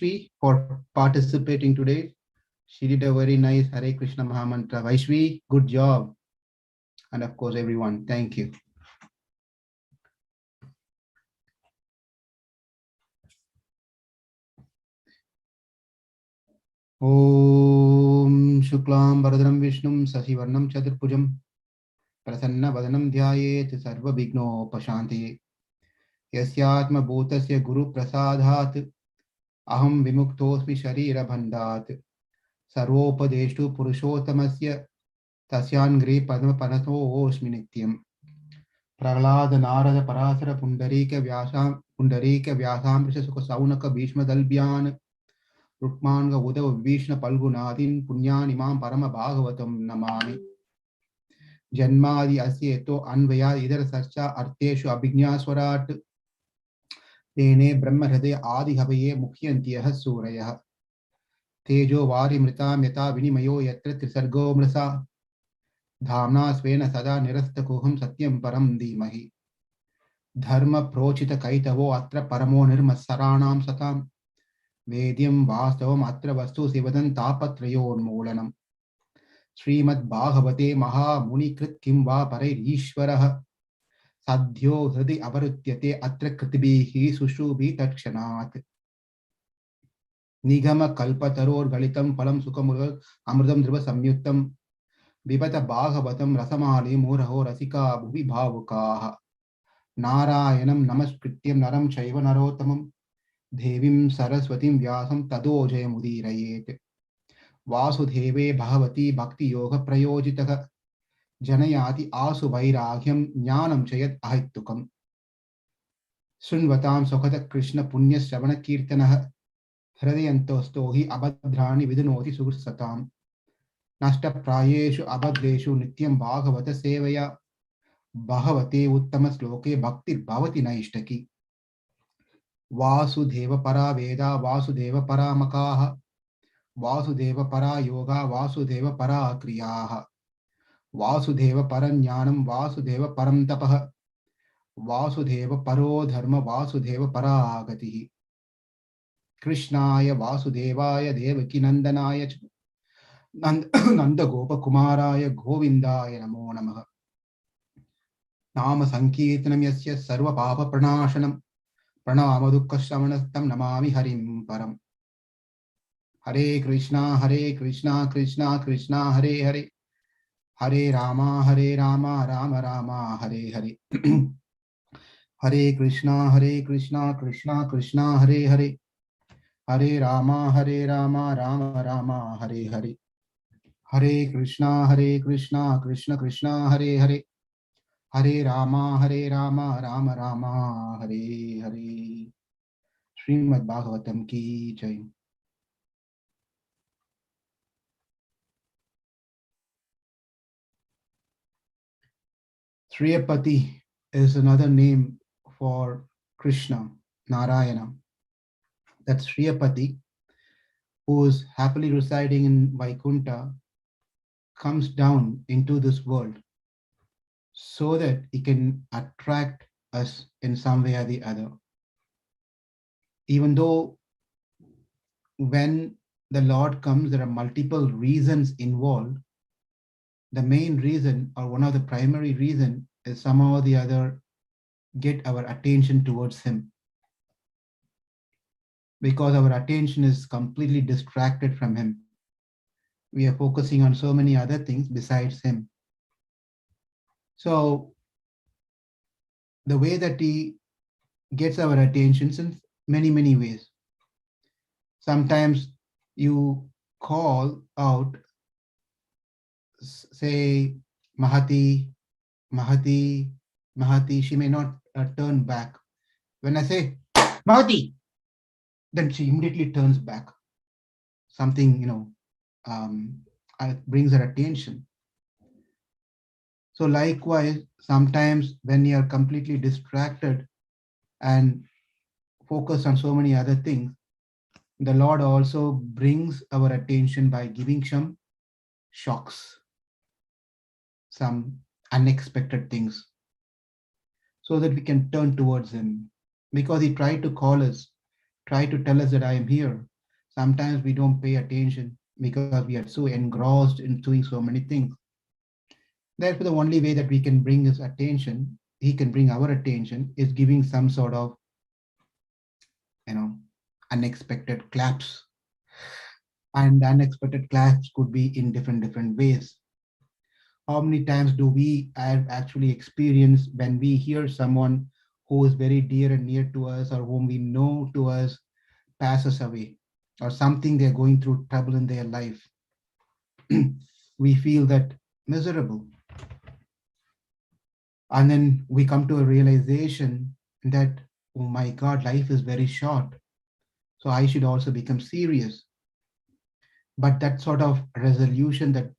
Vaishvi for participating today. She did a very nice Hare Krishna Mahamantra. Vaishvi, good job. And of course, everyone, thank you. Om Shuklam Bharadram Vishnum Sasivarnam Chaturpujam Prasanna Vadanam Dhyayet Sarva Vigno Pashanti Yasyatma Bhutasya Guru Prasadhat Aham Vimuktosmi Sharira Bandhat Sarvopadeshtu Purushottamasya Tasyangri Padma Panato Osmi Nityam Prahlada Narada Parasara Pundarika Vyasam Sukha Saunaka Bhishma Dalbyan Rukmanga Uddhava Vishnu Palgunadin Punyanimam Parama Bhagavatam Namami Janmadi Asyeto Anvaya Idhar Sarcha Arteshu Abhignaswarat Tene Brahma Hridaya Adi Havaye Mukhyantiyaha Surayah Tejo Vari Mrita Meta Vinimayo Yatra Trisargo Mrasa Dhamna Svena Sada Nirastakuham Satyam Param Dhimahi Dharma Prochita Kaitavo Atra Paramo Nirmasaranam Satam Vedyam Vastavam Atra Vastu Sivadan Tapatrayon Molanam Srimad Bhagavate Maha Munikrit Kim Va Parai Ishvaraha Sadhyo Hridi Avarutyate Atra Kritibihi Sushubhi Takshanat Nigama Kalpataror Galitam Palam Sukamur Amrudam Driva Samyuktam Vipata Bhagavatam Rasamali Muraho Rasika Bhuvi Bhavukaha Narayanam Namaskrityam Naram Chaiva Narotamam Devim Saraswatim Vyasam Tado Jayamudirayet Vasudheve Bhavati Bhakti Yoga Prayojitaka Janayati Asu Vairagyam Jnanam Chayat Ahittukam Sunvatam Sokhata Krishna Punya Shravana Kirtanaha Hridayantostohi Abhadrani Vidunoti Sursatam Nashta Prayeshu Abhadreshu Nityam Bhagavata Sevaya Bhavate Uttama Sloke Bhakti Bhavati Naishtaki Vasudeva Para Veda Vasudeva Para Makaha Vasudeva Para Yoga Vasudeva Para Kriyaha Vasudeva Paranyanam Vasudeva Param Tapaha Vasudeva Paro Dharma Vasudeva Paragatihi Krishnaya Vasudevaya Devaki Nandanaya Nanda Gopa Kumaraya Govindaya Namo Namaha Nama Sankirtanam Yasya Sarva Papa Pranashanam Pranama Dukkha Shravanastam Namami Harim Param Hare Krishna Krishna Krishna Hare Hare Hare Rama Rama Rama Hare Hare Hare Krishna Krishna Krishna Hare Hare Hare Rama Rama Rama Hare Hare Hare Krishna Krishna Hare Hare Hare Rama Rama Rama Hare Hare Srimad Bhagavatam ki Jai. Sriyapati is another name for Krishna, Narayana. That's Sriyapati, who is happily residing in Vaikuntha, comes down into this world so that he can attract us in some way or the other. Even though when the Lord comes, there are multiple reasons involved. The main reason, or one of the primary reason, is somehow or the other get our attention towards him. Because our attention is completely distracted from him. We are focusing on so many other things besides him. So the way that he gets our attention in many ways. Sometimes you call out, say, Mahati, she may not turn back. When I say, Mahati, then she immediately turns back. Something, brings her attention. So likewise, sometimes when you are completely distracted and focused on so many other things, the Lord also brings our attention by giving some shocks, some unexpected things, so that we can turn towards him. Because he tried to call us, tried to tell us that I am here, Sometimes we don't pay attention because we are so engrossed in doing so many things. Therefore, the only way that we can bring his attention, he can bring our attention, is giving some sort of, you know, unexpected claps. And the unexpected claps could be in different ways. How many times do we have actually experienced when we hear someone who is very dear and near to us or whom we know to us passes away, or something they're going through trouble in their life? We feel that miserable. And then we come to a realization that, oh my God, life is very short. So I should also become serious. But that sort of resolution that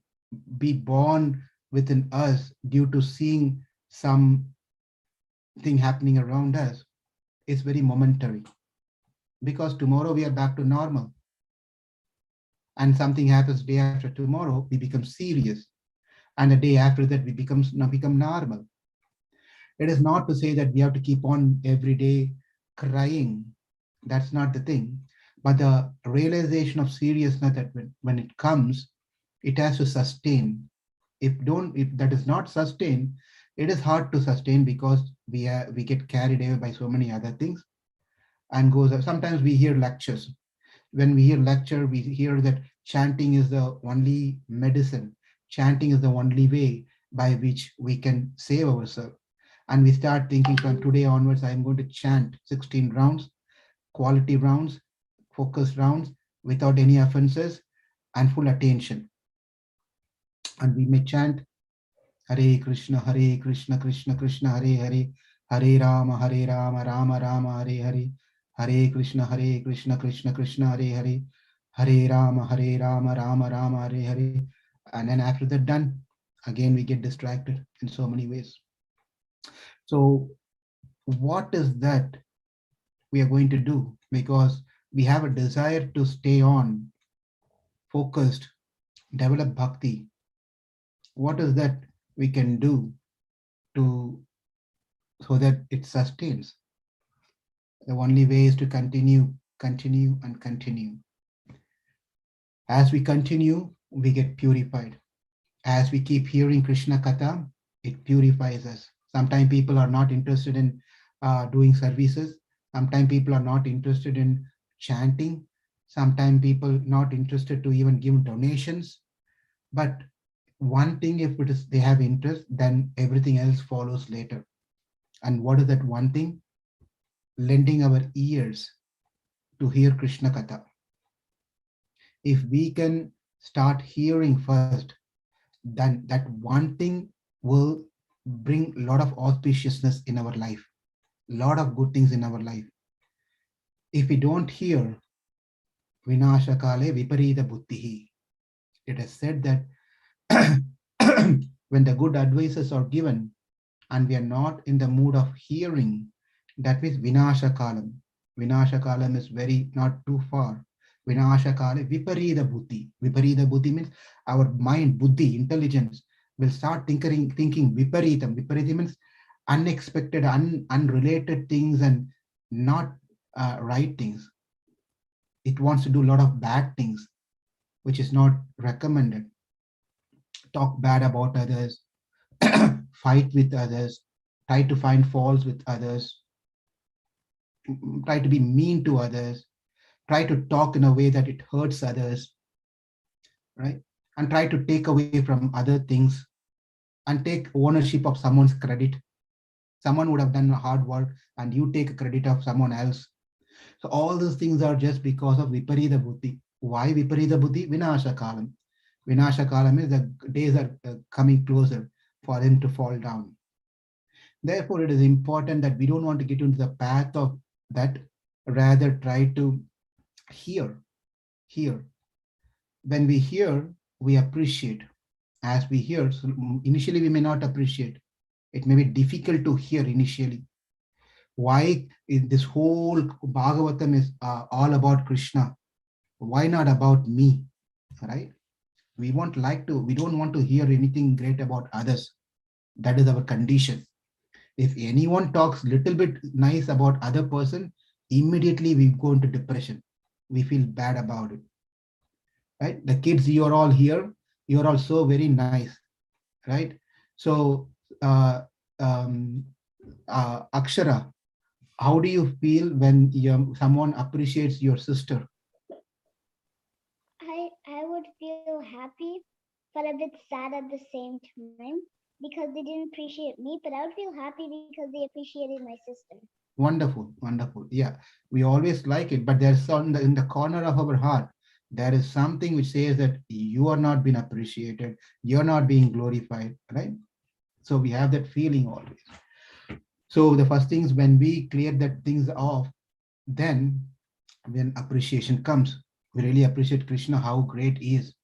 be born within us due to seeing something happening around us is very momentary, because tomorrow we are back to normal, and something happens day after tomorrow, we become serious, and the day after that we become normal. It is not to say that we have to keep on every day crying. That's not the thing. But the realization of seriousness that when it comes, it has to sustain. If that is not sustained, it is hard to sustain, because we get carried away by so many other things and goes. Sometimes we hear lectures. When we hear lecture, we hear that chanting is the only medicine. Chanting is the only way by which we can save ourselves. And we start thinking, from today onwards, I'm going to chant 16 rounds, quality rounds, focused rounds, without any offenses and full attention. And we may chant Hare Krishna, Krishna Krishna, Hare Hare, Hare Rama, Rama Rama, Hare Hare, Hare Krishna, Krishna Krishna, Hare Hare, Hare Rama, Rama Rama, Hare Hare. And then after that done, again we get distracted in so many ways. So what is that we are going to do? Because we have a desire to stay on focused, develop bhakti. What is that we can do to so that it sustains? The only way is to continue, continue, and continue. As we continue, we get purified. As we keep hearing Krishna Katha, it purifies us. Sometimes people are not interested in doing services. Sometimes people are not interested in chanting. Sometimes people not interested to even give donations. But one thing, if it is they have interest, then everything else follows later. And what is that one thing? Lending our ears to hear Krishna Katha. If we can start hearing first, then that one thing will bring a lot of auspiciousness in our life, a lot of good things in our life. If we don't hear, vinashakale viparita buddhihi. It is said that when the good advices are given and we are not in the mood of hearing, that means vinashakalam. Vinashakalam is very not too far. Vinashakale viparita buddhi. Viparita buddhi means our mind, buddhi, intelligence will start thinking viparitam. Viparita means unexpected, unrelated things and not right things. It wants to do a lot of bad things, which is not recommended. Talk bad about others, fight with others, try to find faults with others, try to be mean to others, try to talk in a way that it hurts others, right? And try to take away from other things and take ownership of someone's credit. Someone would have done hard work and you take credit of someone else. So all those things are just because of viparita buddhi. Why viparita buddhi? Vinasha kalam. Vinasha kalam is the days are coming closer for him to fall down. Therefore, it is important that we don't want to get into the path of that, rather try to hear. When we hear, we appreciate. As we hear, so initially we may not appreciate. It may be difficult to hear initially. Why this whole Bhagavatam is all about Krishna? Why not about me? Right? We don't want to hear anything great about others. That is our condition. If anyone talks little bit nice about other person, immediately we go into depression. we feel bad about it, right? The kids, you're all here, you're all so very nice, right? So, uh, um, Akshara, how do you feel when someone appreciates your sister? I would feel happy, but a bit sad at the same time because they didn't appreciate me, but I would feel happy because they appreciated my sister. Wonderful, wonderful. Yeah, we always like it, but there's in the corner of our heart, there is something which says that you are not being appreciated, you're not being glorified, right? So we have that feeling always. So the first things, when we clear that things off, then when appreciation comes, we really appreciate Krishna, how great he is.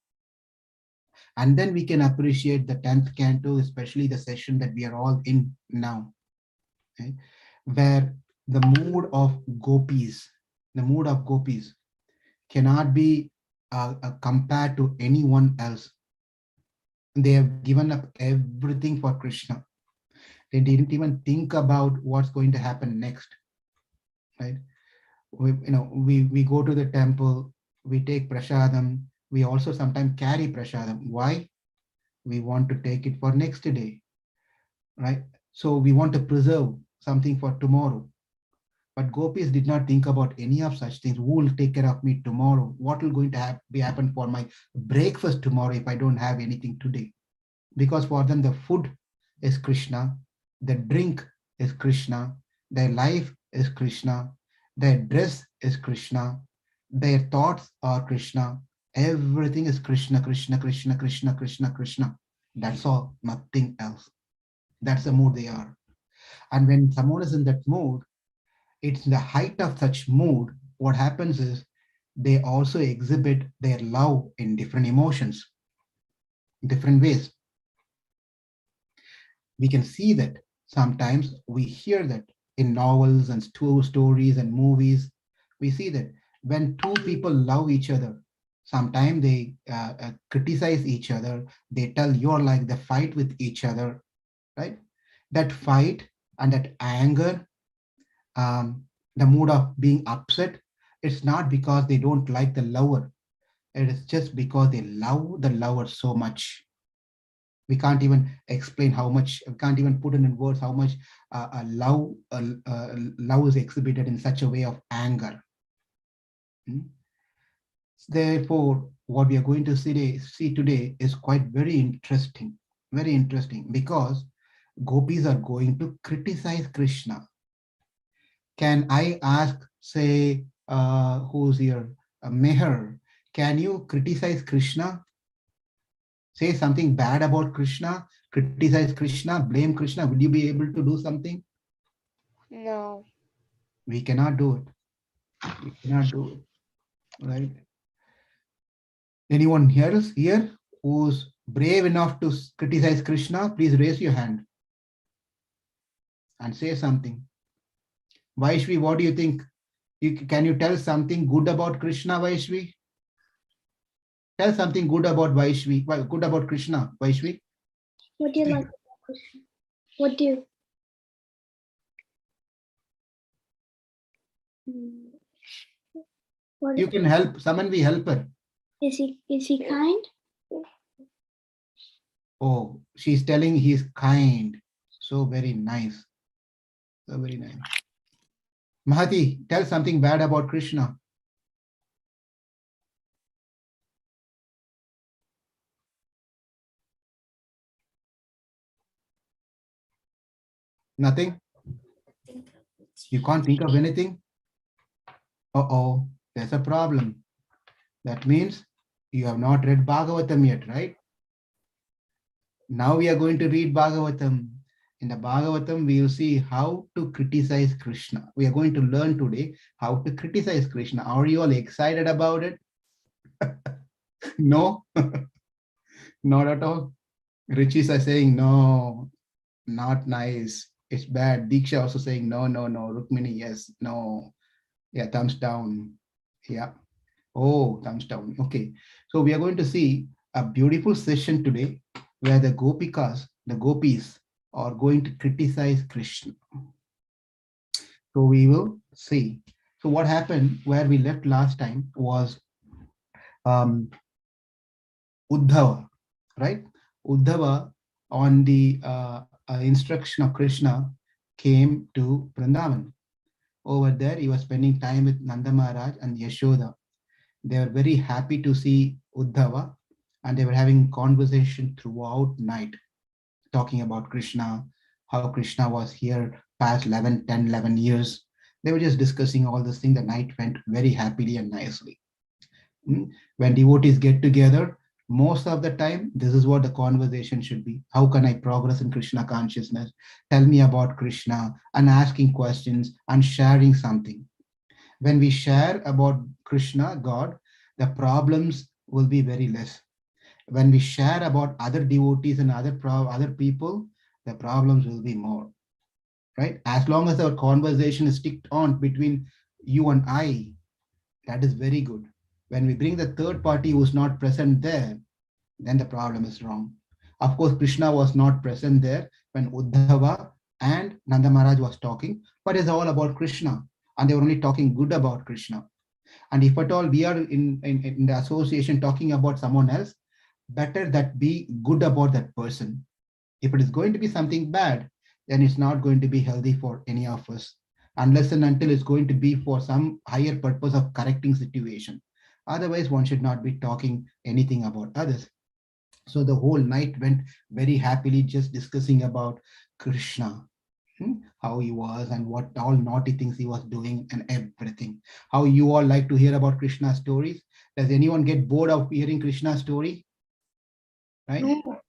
And then we can appreciate the 10th canto, especially the session that we are all in now, okay? Where the mood of the mood of gopis cannot be compared to anyone else. They have given up everything for Krishna. They didn't even think about what's going to happen next, right? We go to the temple, we take prasadam, we also sometimes carry prasadam. Why? We want to take it for next day, right? So we want to preserve something for tomorrow. But gopis did not think about any of such things. Who will take care of me tomorrow? What will going to be happen for my breakfast tomorrow if I don't have anything today? Because for them the food is Krishna, the drink is Krishna, their life is Krishna, their dress is Krishna, their thoughts are Krishna. Everything is Krishna, Krishna, Krishna, Krishna, Krishna, Krishna. That's all, nothing else. That's the mood they are. And when someone is in that mood, it's the height of such mood. What happens is they also exhibit their love in different emotions, different ways. We can see that. Sometimes we hear that in novels and stories and movies. We see that when two people love each other, sometimes they criticize each other. They tell you're like the fight with each other, right? That fight and that anger, um, the mood of being upset, it's not because they don't like the lover. It is just because they love the lover so much. We can't even explain how much, we can't even put it in words how much love is exhibited in such a way of anger. Hmm? Therefore, what we are going to see today is quite very interesting, because gopis are going to criticize Krishna. Can I ask, say, who's here, Meher, can you criticize Krishna? Say something bad about Krishna, criticize Krishna, blame Krishna, will you be able to do something? No. We cannot do it. We cannot do it, right? Anyone here who's brave enough to criticize Krishna, please raise your hand and say something. Vaishvi, what do you think? Can you tell something good about Krishna, Vaishvi? Tell something good about Vaishvi, good about Krishna, Vaishvi. What do you like about Krishna? What do you? What You can help, someone be helper. is he kind? Oh, she's telling he's kind. So very nice. So very nice. Mahati, tell something bad about Krishna. Nothing? You can't think of anything? Uh-oh, there's a problem. That means you have not read Bhagavatam yet, right? Now we are going to read Bhagavatam. In the Bhagavatam, we will see how to criticize Krishna. We are going to learn today how to criticize Krishna. Are you all excited about it? No, not at all. Richis are saying, no, not nice. It's bad. Diksha also saying, no, no, no. Rukmini, yes, no. Yeah, thumbs down. Yeah. Oh, thumbs down. Okay. So we are going to see a beautiful session today where the gopikas, the gopis, are going to criticize Krishna. So we will see. So what happened where we left last time was um, Uddhava, right? Uddhava, on the instruction of Krishna, came to Vrindavan. Over there, he was spending time with Nanda Maharaj and Yashoda. They were very happy to see Uddhava, and they were having conversation throughout night, talking about Krishna, how Krishna was here past 11, 10, 11 years. They were just discussing all this thing. The night went very happily and nicely. When devotees get together, most of the time, this is what the conversation should be. How can I progress in Krishna consciousness? Tell me about Krishna, and asking questions and sharing something. When we share about Krishna, God, the problems will be very less. When we share about other devotees and other people, the problems will be more, right? As long as our conversation is sticked on between you and I, that is very good. When we bring the third party who's not present there, then the problem is wrong. Of course, Krishna was not present there when Uddhava and Nanda Maharaj was talking, but it's all about Krishna, and they were only talking good about Krishna. And if at all we are in the association talking about someone else, better that be good about that person. If it is going to be something bad, then it's not going to be healthy for any of us, unless and until it's going to be for some higher purpose of correcting situation. Otherwise, one should not be talking anything about others. So the whole night went very happily, just discussing about Krishna, how he was and what all naughty things he was doing and everything. How you all like to hear about Krishna stories? Does anyone get bored of hearing Krishna story? Right? No.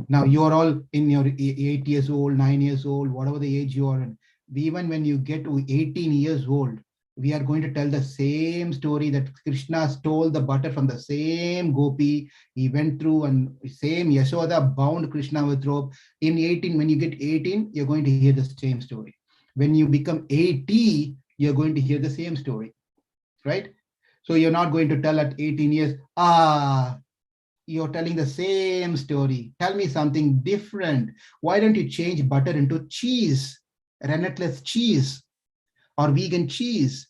Now you are all in your 8 years old, 9 years old, whatever the age you are in. Even when you get to 18 years old, we are going to tell the same story that Krishna stole the butter from the same gopi. He went through and same Yashoda bound Krishna with rope. In 18, when you get 18, you're going to hear the same story. When you become 80, you're going to hear the same story, right? So you're not going to tell at 18 years, you're telling the same story. Tell me something different. Why don't you change butter into cheese, rennetless cheese or vegan cheese?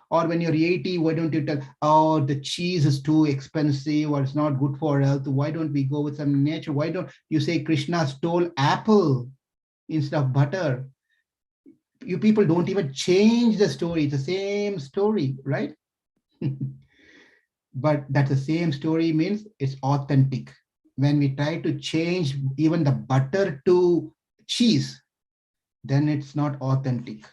Or when you're 80, why don't you tell, oh, the cheese is too expensive or it's not good for health? Why don't we go with some nature? Why don't you say Krishna stole apple instead of butter? You people don't even change the story. It's the same story, right? But that's the same story means it's authentic. When we try to change even the butter to cheese, then it's not authentic.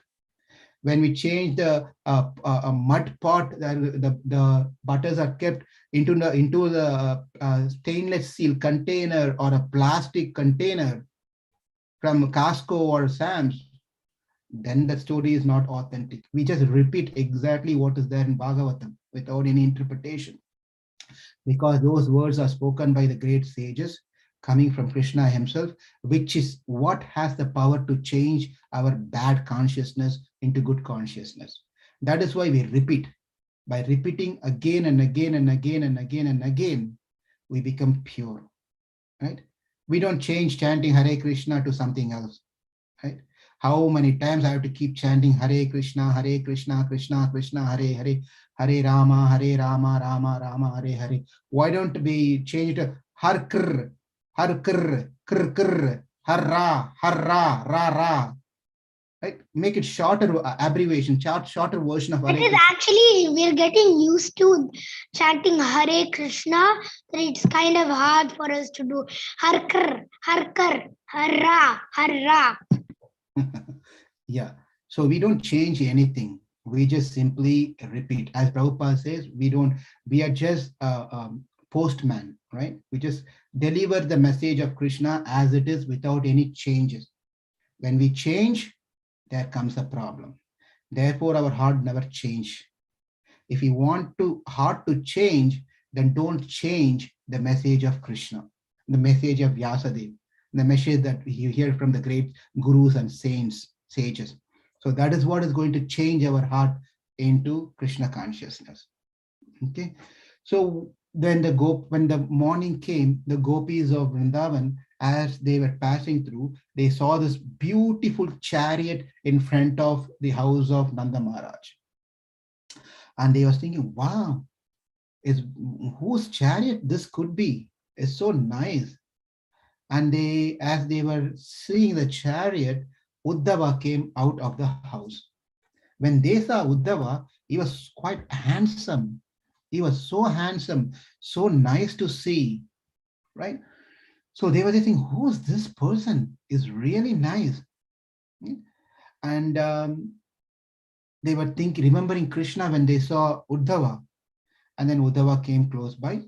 When we change the mud pot, the butters are kept into the stainless steel container or a plastic container from Costco or Sam's, then the story is not authentic. We just repeat exactly what is there in Bhagavatam without any interpretation, because those words are spoken by the great sages coming from Krishna himself, which is what has the power to change our bad consciousness into good consciousness. That is why we repeat. By repeating again and again and again and again and again, we become pure, right? We don't change chanting Hare Krishna to something else, right? How many times I have to keep chanting Hare Krishna, Krishna Krishna, Hare Hare, Hare Rama, Rama Rama, Hare Hare. Why don't we change it to Har Kr, Kr, Har Ra, Ra? Right? Make it shorter abbreviation, shorter version of Hare It is Krishna. actually, we're getting used to chanting Hare Krishna, that it's kind of hard for us to do Harkar, Harra, Harra. Yeah. So we don't change anything. We just simply repeat. As Prabhupada says, we are just postman, right? We just deliver the message of Krishna as it is without any changes. When we change, there comes a problem. Therefore, our heart never change. If you want heart to change, then don't change the message of Krishna, the message of Vyasadeva, the message that you hear from the great gurus and saints, sages. So that is what is going to change our heart into Krishna consciousness. Okay. So then when the morning came, the gopis of Vrindavan, as they were passing through, they saw this beautiful chariot in front of the house of Nanda Maharaj. And they was thinking, wow, is whose chariot this could be? It's so nice. And they, as they were seeing the chariot, Uddhava came out of the house. When they saw Uddhava, he was quite handsome. He was so handsome, so nice to see, right? So they were thinking, who's this person? Is really nice. And they were thinking, remembering Krishna when they saw Uddhava. And then Uddhava came close by.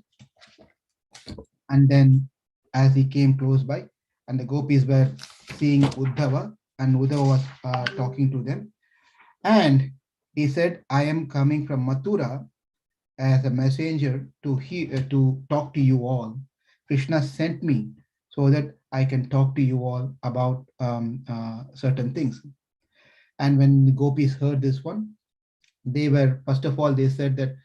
And then as he came close by, and the gopis were seeing Uddhava, and Uddhava was talking to them. And he said, I am coming from Mathura as a messenger to talk to you all. Krishna sent me so that I can talk to you all about certain things. And when the gopis heard this one, they were, first of all, they said that,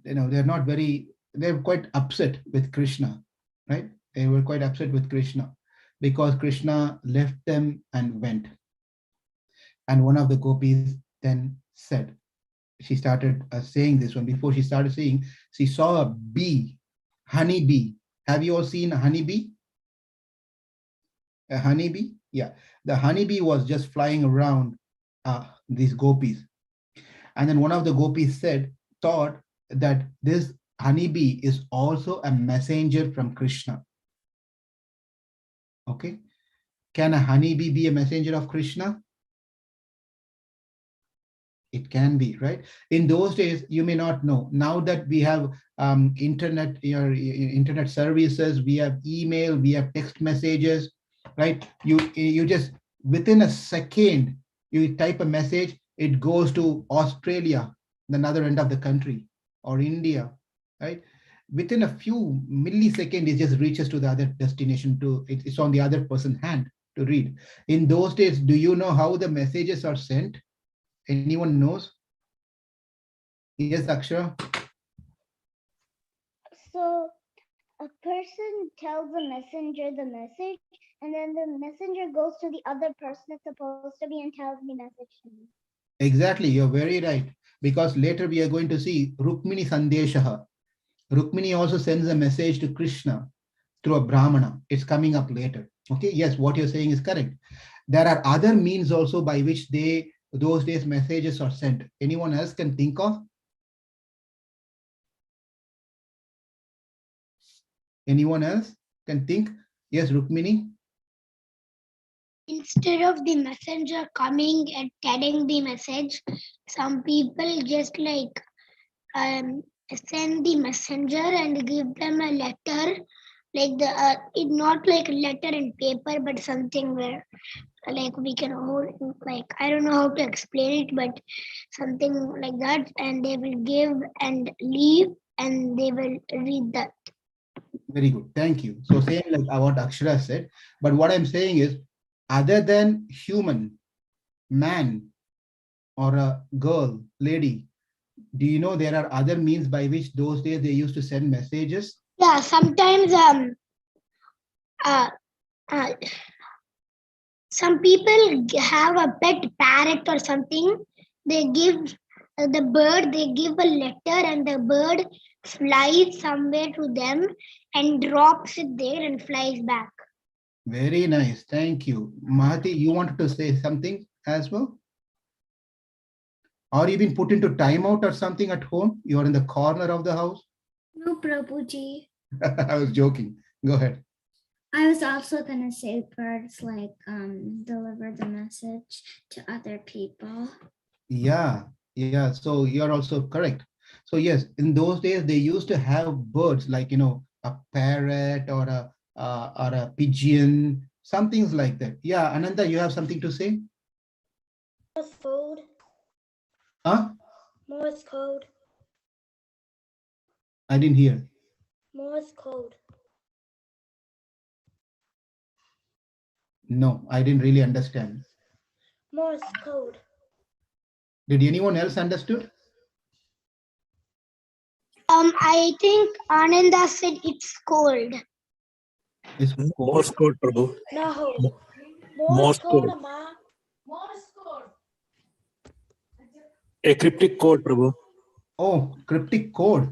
they're quite upset with Krishna, right? They were quite upset with Krishna because Krishna left them and went. And one of the gopis then said, she started saying this one. Before she started saying, she saw a bee, honey bee. Have you all seen a honey bee? A honey bee? Yeah. The honey bee was just flying around these gopis. And then one of the gopis thought that this honeybee is also a messenger from Krishna. Okay. Can a honeybee be a messenger of Krishna? It can be, right? In those days, you may not know. Now that we have internet services, we have email, we have text messages, right? You just within a second, you type a message, it goes to Australia, the other end of the country, or India, right? Within a few milliseconds, it just reaches to the other destination. It's on the other person's hand to read. In those days, do you know how the messages are sent? Anyone knows? Yes, Akshara? So a person tells the messenger the message, and then the messenger goes to the other person it's supposed to be and tells the message to me. Exactly, you're very right. Because later we are going to see Rukmini Sandeshaha. Rukmini also sends a message to Krishna through a Brahmana. It's coming up later. Okay, yes, what you're saying is correct. There are other means also by which those days messages are sent. Anyone else can think of? Anyone else can think? Yes, Rukmini? Instead of the messenger coming and telling the message, some people just send the messenger and give them a letter, like it not like a letter in paper, but something where like we can hold, like I don't know how to explain it, but something like that, and they will give and leave, and they will read that. Very good. Thank you. So same like what Akshara said, but what I'm saying is, other than human, man, or a girl, lady, do you know there are other means by which those days they used to send messages? Yeah, sometimes uh, uh, some people have a pet parrot or something. They give the bird, they give a letter, and the bird flies somewhere to them and drops it there and flies back. Very nice. Thank you. Mahati, you wanted to say something as well? Or you been put into timeout or something at home? You are in the corner of the house? No, Prabhuji. I was joking. Go ahead. I was also gonna say birds deliver the message to other people. Yeah, yeah. So you're also correct. So yes, in those days they used to have birds like a parrot or a pigeon, some things like that. Yeah, Ananda, you have something to say? Morse code. Huh? Morse code. I didn't hear. Morse code. No, I didn't really understand. Morse code. Did anyone else understood? I think Ananda said it's cold. It's Morse code, Prabhu. No. Morse code. A cryptic code, Prabhu. Oh, cryptic code.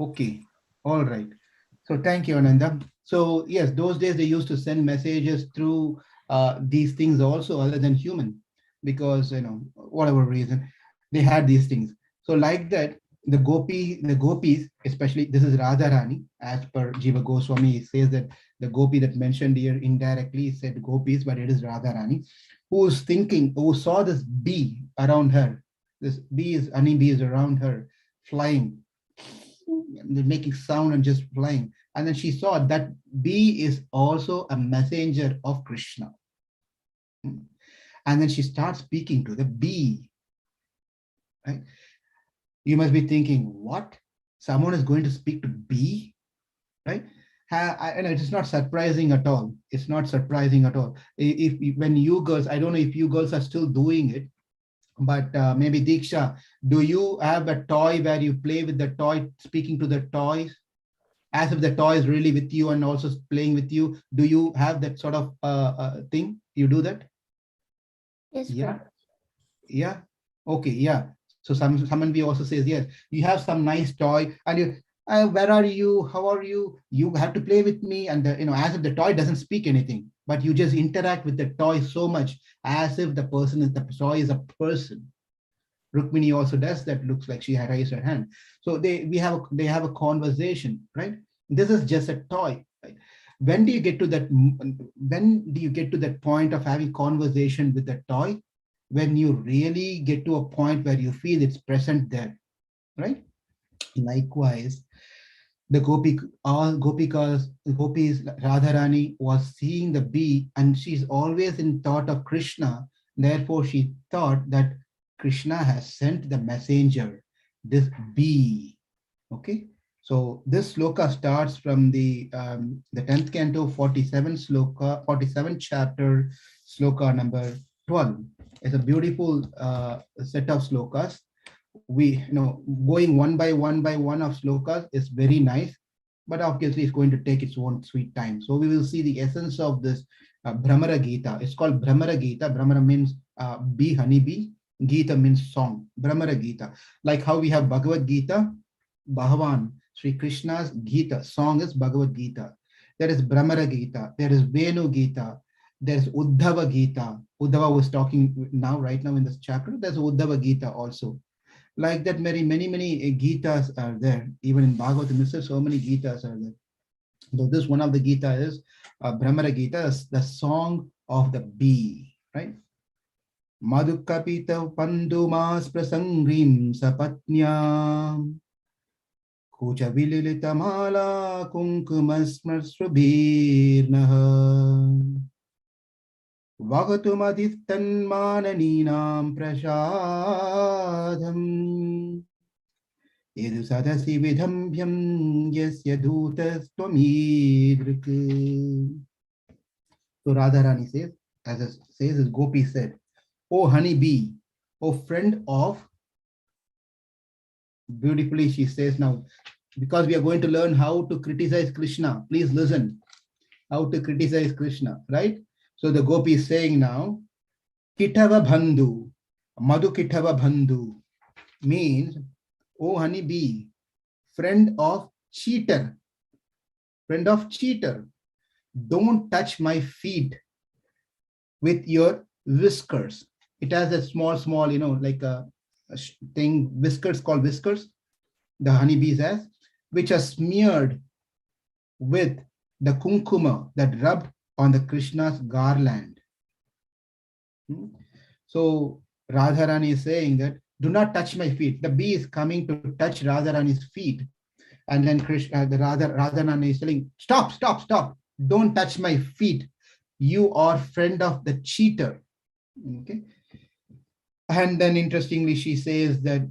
Okay. All right. So thank you, Ananda. So yes, those days they used to send messages through these things also other than human, because whatever reason they had these things. So like that, the gopis, especially this is Radharani, as per Jiva Goswami, he says that the gopi that mentioned here indirectly said gopis, but it is Radharani, who saw this bee around her. This bee is honey bee is around her, flying, making sound and just flying. And then she saw that bee is also a messenger of Krishna. And then she starts speaking to the bee. Right? You must be thinking, what? Someone is going to speak to bee, right? And it is not surprising at all. It's not surprising at all. If when you girls, I don't know if you girls are still doing it, but maybe Diksha, do you have a toy where you play with the toy, speaking to the toys, as if the toy is really with you and also playing with you? Do you have that sort of thing? You do that? Yes, Yeah. Yeah. Okay. Yeah. So someone we also says, yes, you have some nice toy and you, where are you? How are you? You have to play with me. And as if the toy doesn't speak anything, but you just interact with the toy so much as if the toy is a person. Rukmini also does that. Looks like she had raised her hand. So they have a conversation, right? This is just a toy. Right? When do you get to that? When do you get to that point of having conversation with the toy? When you really get to a point where you feel it's present there, right? Likewise, the gopis, Radharani was seeing the bee, and she's always in thought of Krishna. Therefore, she thought that Krishna has sent the messenger, this bee. Okay, so this sloka starts from the 10th canto, 47 chapter, sloka number 12. It's a beautiful set of slokas. We going one by one of slokas is very nice, but obviously it's going to take its own sweet time. So we will see the essence of this Brahmara Gita. It's called Brahmara Gita. Brahmara means bee, honeybee. Gita means song. Brahmara Gita. Like how we have Bhagavad Gita, Bhagavan, Sri Krishna's Gita, song is Bhagavad Gita. There is Brahmara Gita. There is Venu Gita. There's Uddhava Gita. Uddhava was talking right now in this chapter. There's Uddhava Gita also. Like that, many Gitas are there. Even in Bhagavatam, so many Gitas are there. So this one of the Gita is Brahmara Gita, the song of the bee, right? Madhukapita pandumas prasangrim sapatnyam kucha vililita mala kunkumasmrasrubirnaha vagatumadistanmananinam prasadam Edu sadasi vidhambyam yasya dhutastvamidrik. So Radharani says, as Gopi said, "O honey bee, O friend of," beautifully she says now, because we are going to learn how to criticize Krishna. Please listen, how to criticize Krishna, right? So the Gopi is saying now, Kitava Bandhu, Madhu Kitava Bandhu means, "O honey bee, friend of cheater, don't touch my feet with your whiskers." It has a small, like a thing, whiskers, called whiskers, the honeybees has, which are smeared with the kunkuma that rubbed on the Krishna's garland. So Radharani is saying that, do not touch my feet. The bee is coming to touch Radharani's feet. And then Radharani is telling, stop, don't touch my feet. You are friend of the cheater. Okay. And then interestingly, she says that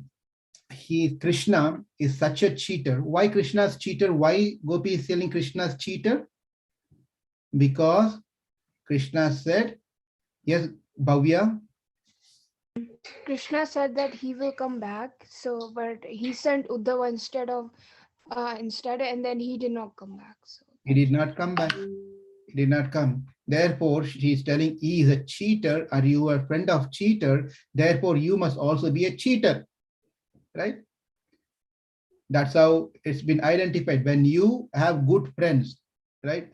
Krishna is such a cheater. Why Krishna's cheater? Why Gopi is telling Krishna's cheater? Because Krishna said, yes, Bhavya. Krishna said that he will come back. So, but he sent Uddhava instead, and then he did not come back. So He did not come back. He did not come. Therefore, she is telling, he is a cheater, or you are a friend of cheater. Therefore, you must also be a cheater. right? That's how it's been identified. When you have good friends, right?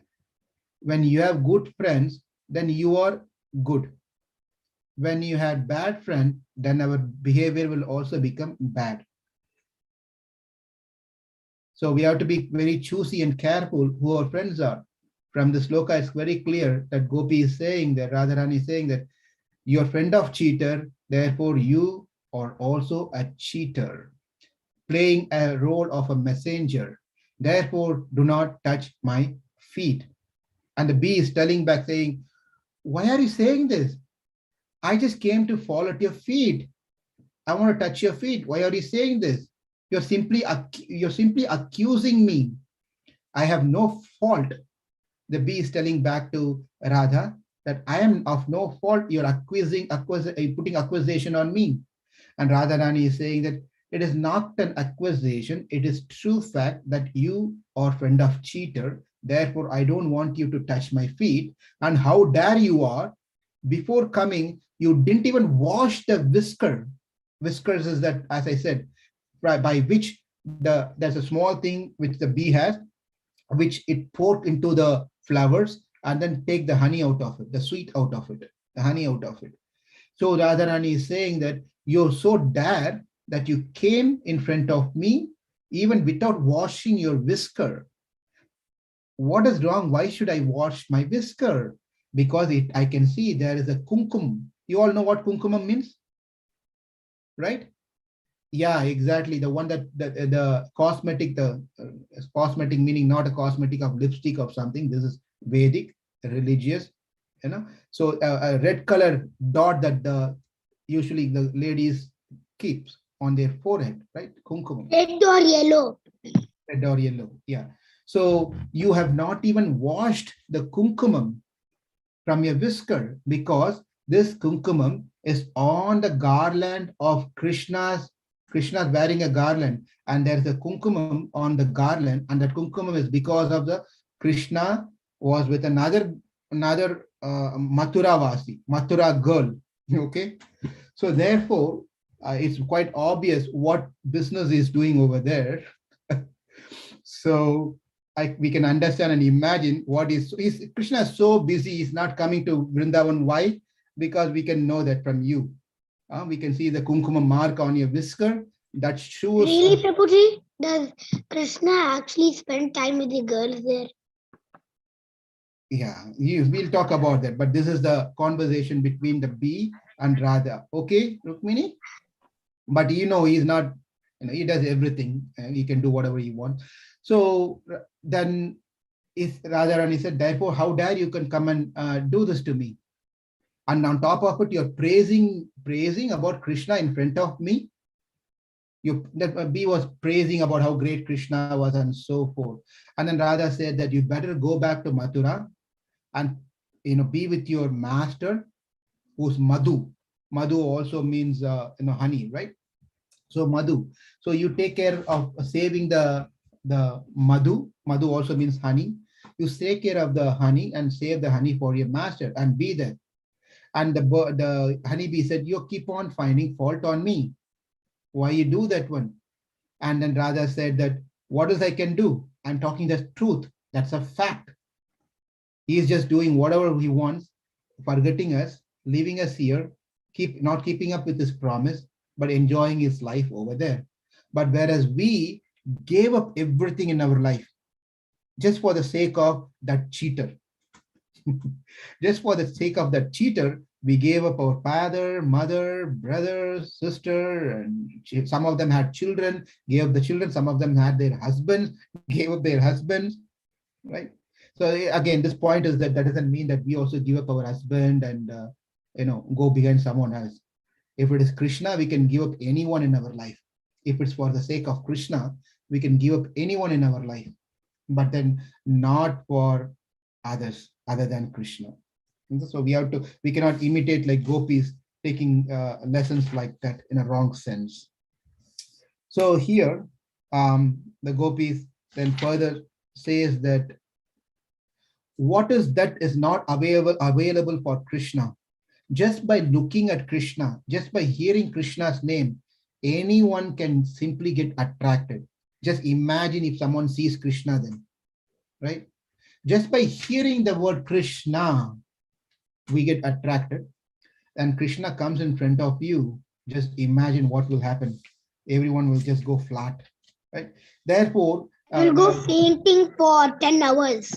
When you have good friends, then you are good. When you had bad friends, then our behavior will also become bad. So we have to be very choosy and careful who our friends are. From the sloka, it's very clear that Gopi is saying that, Radharani is saying that you're friend of cheater, therefore you are also a cheater, playing a role of a messenger. Therefore, do not touch my feet. And the bee is telling back, saying, why are you saying this? I just came to fall at your feet. I want to touch your feet. Why are you saying this? You're simply accusing me. I have no fault. The bee is telling back to Radha that I am of no fault. You're putting accusation on me. And Radharani is saying that it is not an accusation. It is true fact that you are friend of cheater. Therefore, I don't want you to touch my feet. And how dare you are? Before coming, you didn't even wash the whisker. Whiskers is that, as I said, by which there's a small thing which the bee has, which it poured into the flowers and then take the honey out of it, the sweet out of it, the honey out of it. So Radharani is saying that you're so dare that you came in front of me even without washing your whisker. What is wrong? Why should I wash my whisker? Because I can see there is a kumkum. You all know what kumkumam means, right? Yeah, exactly. The one that the cosmetic, cosmetic meaning not a cosmetic of lipstick or something. This is Vedic, religious, you know. So a red color dot that usually the ladies keeps on their forehead, right? Kumkumam. Red or yellow? Red or yellow, yeah. So you have not even washed the kumkumam from your whisker because this kumkumam is on the garland of Krishna's wearing a garland, and there's a kumkumam on the garland, and that kumkumam is because of the Krishna was with another Mathura girl. Okay, so therefore it's quite obvious what business is doing over there. So we can understand and imagine what is Krishna is so busy, he's not coming to Vrindavan. Why? Because we can know that from you. We can see the kumkuma mark on your whisker. That shows. Really, Prabhuji? Does Krishna actually spend time with the girls there? Yeah, we'll talk about that. But this is the conversation between the bee and Radha. Okay, Rukmini? But he's not, he does everything and he can do whatever he wants. So then Radharani said, therefore, how dare you can come and do this to me? And on top of it, you're praising about Krishna in front of me. That bee was praising about how great Krishna was and so forth. And then Radha said that you better go back to Mathura and be with your master, who's Madhu. Madhu also means honey, right? So Madhu. So you take care of saving the Madhu. Madhu also means honey. You take care of the honey and save the honey for your master and be there. And the honeybee said, you keep on finding fault on me. Why you do that one? And then Radha said that, what else I can do? I'm talking the truth. That's a fact. He is just doing whatever he wants, forgetting us, leaving us here, not keeping up with his promise, but enjoying his life over there. But whereas we gave up everything in our life just for the sake of that cheater. Just for the sake of that cheater, we gave up our father, mother, brother, sister, and some of them had children, gave up the children, some of them had their husbands, gave up their husbands, right? So again, this point is that doesn't mean that we also give up our husband and go behind someone else. If it is Krishna, we can give up anyone in our life. If it's for the sake of Krishna, we can give up anyone in our life, but then not for others other than Krishna. And so we cannot imitate like gopis taking lessons like that in a wrong sense. So here, the gopis then further says that what is that is not available for Krishna? Just by looking at Krishna, just by hearing Krishna's name, anyone can simply get attracted. Just imagine if someone sees Krishna then, right? Just by hearing the word Krishna, we get attracted, and Krishna comes in front of you. Just imagine what will happen. Everyone will just go flat, right? Therefore, We'll go fainting for 10 hours.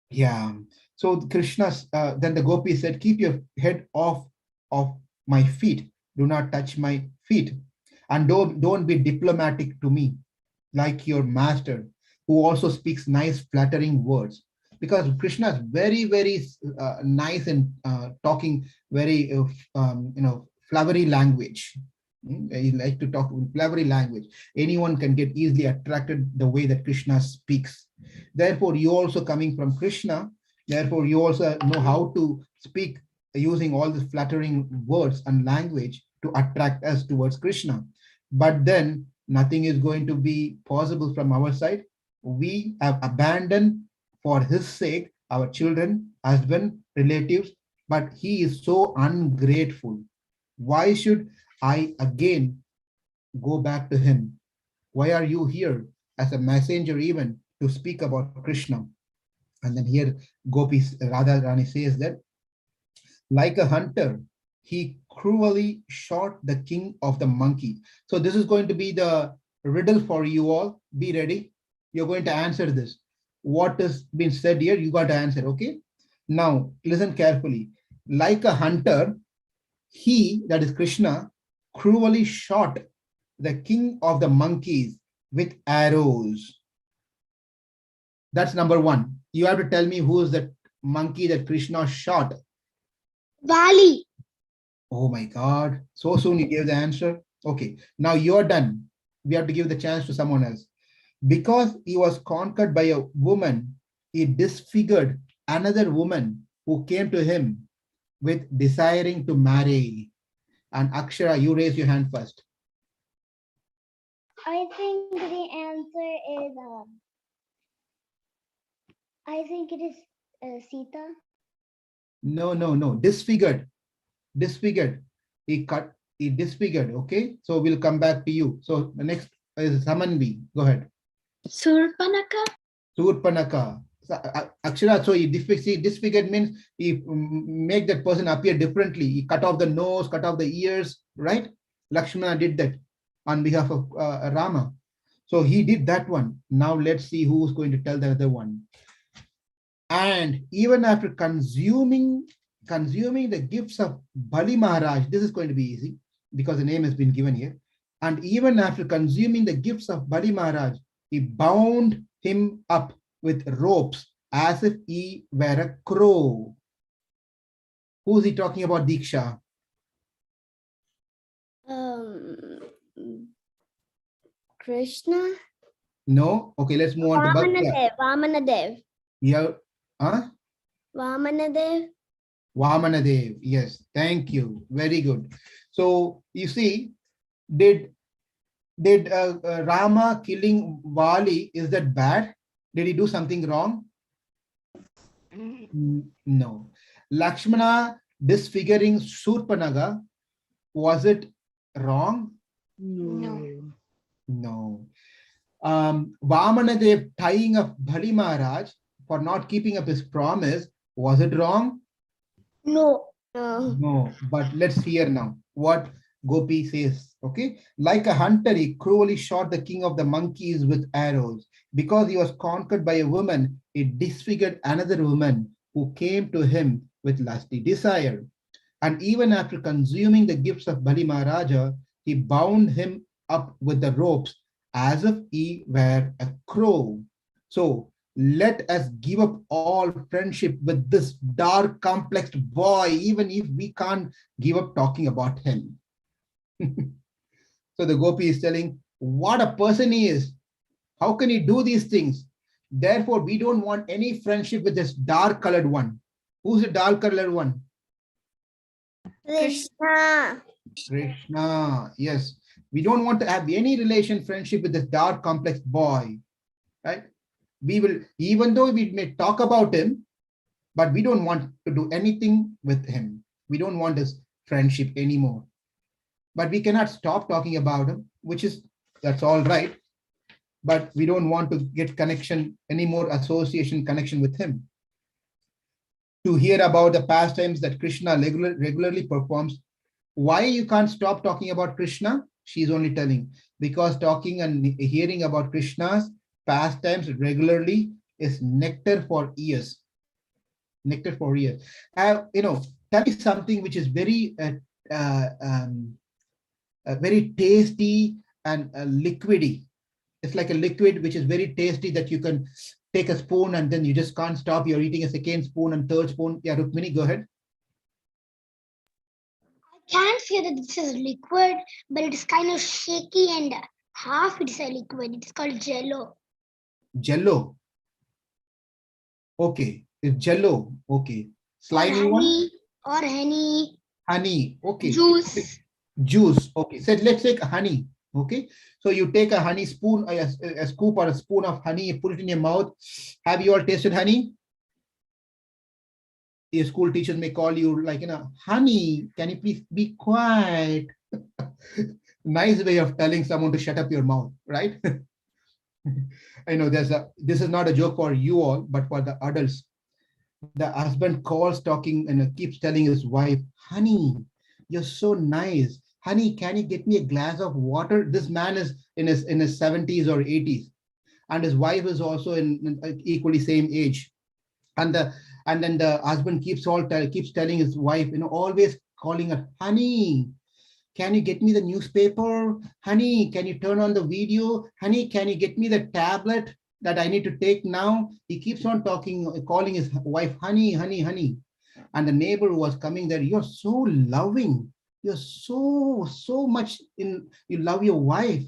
yeah. So Krishna, then the gopi said, keep your head off of my feet. Do not touch my feet. And don't be diplomatic to me like your master, who also speaks nice, flattering words. Because Krishna is very, very nice in talking very, flowery language. He likes to talk in flowery language. Anyone can get easily attracted the way that Krishna speaks. Therefore, you also coming from Krishna. Therefore, you also know how to speak using all these flattering words and language to attract us towards Krishna. But then nothing is going to be possible from our side. We have abandoned for his sake our children, husband, relatives, but he is so ungrateful. Why should I again go back to him? Why are you here as a messenger even to speak about Krishna? And then here Gopi Radha Rani says that, like a hunter, he cruelly shot the king of the monkey. So this is going to be the riddle for you all. Be ready. You're going to answer this. What has been said here, you got to answer, okay? Now, listen carefully. Like a hunter, he, that is Krishna, cruelly shot the king of the monkeys with arrows. That's number one. You have to tell me who is that monkey that Krishna shot. Valley. Oh my God. So soon you gave the answer. Okay. Now you're done. We have to give the chance to someone else. Because he was conquered by a woman, he disfigured another woman who came to him with desiring to marry. And Akshara, you raise your hand first. I think the answer is I think it is Sita. No. Disfigured. Disfigured. He disfigured. Okay. So we'll come back to you. So the next is Samanvi. Go ahead. Surpanaka. Surpanaka. Akshara, so he disfigured means he make that person appear differently. He cut off the nose, cut off the ears, right? Lakshmana did that on behalf of Rama. So he did that one. Now let's see who's going to tell the other one. And even after consuming the gifts of Bali Maharaj, this is going to be easy because the name has been given here. And even after consuming the gifts of Bali Maharaj, he bound him up with ropes as if he were a crow. Who is he talking about, Diksha? Krishna. No? Okay, let's move on to Bhakya. Vamanadev. Yeah. Huh? Vamanadev. Vamanadev. Yes, thank you. Very good. So you see, did Rama killing Vali, is that bad? Did he do something wrong? No. Lakshmana disfiguring Surpanaga, was it wrong? No. No. Vamanadev tying up Bali Maharaj for not keeping up his promise, was it wrong? No. No. But let's hear now what Gopi says. Okay. Like a hunter, he cruelly shot the king of the monkeys with arrows. Because he was conquered by a woman, he disfigured another woman who came to him with lusty desire. And even after consuming the gifts of Bali Maharaja, he bound him up with the ropes as if he were a crow. So let us give up all friendship with this dark, complex boy, even if we can't give up talking about him. So the Gopi is telling what a person he is. How can he do these things? Therefore, we don't want any friendship with this dark colored one. Who's the dark colored one? Krishna. Krishna. Yes. We don't want to have any friendship with this dark, complex boy. Right? We will, even though we may talk about him, but we don't want to do anything with him. We don't want his friendship anymore. but we cannot stop talking about him, that's all right. But we don't want to get connection, any more association connection with him. To hear about the pastimes that Krishna regularly performs. Why you can't stop talking about Krishna? She's only telling, because talking and hearing about Krishna's pastimes regularly is nectar for ears. Nectar for ears. Tell me something which is uh, um, very tasty and liquidy. It's like a liquid which is very tasty that you can take a spoon and then you just can't stop. You're eating a second spoon and third spoon. Yeah, Rukmini, go ahead. I can't say that this is liquid, but it's kind of shaky and half it's a liquid. It's called jello. Jello. Okay, it's jello. Okay. Slimy one? Or honey. Honey. Okay. Juice. Juice. Okay. So let's take honey. Okay. So you take a honey spoon, a scoop or a spoon of honey, you put it in your mouth. Have you all tasted honey? Your school teachers may call you like, honey, can you please be quiet? Nice way of telling someone to shut up your mouth, right? I know this is not a joke for you all, but for the adults. The husband calls talking and keeps telling his wife, honey, you're so nice. Honey, can you get me a glass of water? This man is in his 70s or 80s. And his wife is also in equally same age. And then the husband keeps telling his wife, always calling her, honey, can you get me the newspaper? Honey, can you turn on the video? Honey, can you get me the tablet that I need to take now? He keeps on calling his wife, honey, honey, honey. And the neighbor who was coming there, you're so loving. You're so much you love your wife.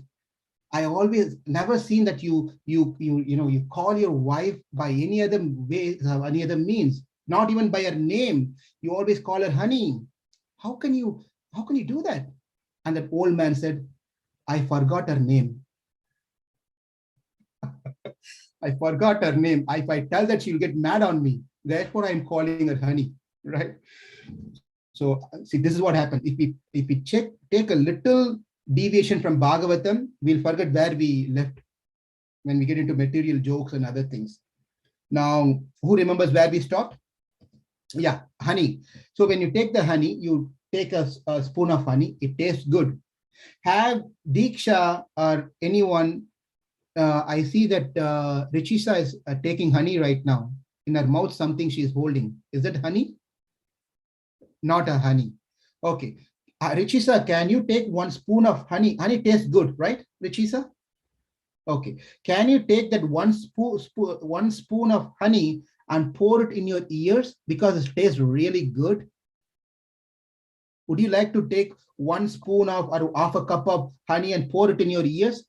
I always never seen that you call your wife by any other way, any other means, not even by her name. You always call her honey. How can you do that? And that old man said, I forgot her name. I forgot her name. If I tell that, she'll get mad on me. Therefore, I'm calling her honey, right? So see, this is what happens. If we take a little deviation from Bhagavatam, we'll forget where we left when we get into material jokes and other things. Now, who remembers where we stopped? Yeah, honey. So when you take the honey, you take a spoon of honey. It tastes good. Have Diksha or anyone, I see that Richisa is taking honey right now. In her mouth, something she is holding. Is that honey? Not a honey. Okay. Richisa, can you take 1 spoon of honey? Honey tastes good, right, Richisa? Okay. Can you take that one spoon of honey and pour it in your ears because it tastes really good? Would you like to take 1 spoon of or half a cup of honey and pour it in your ears?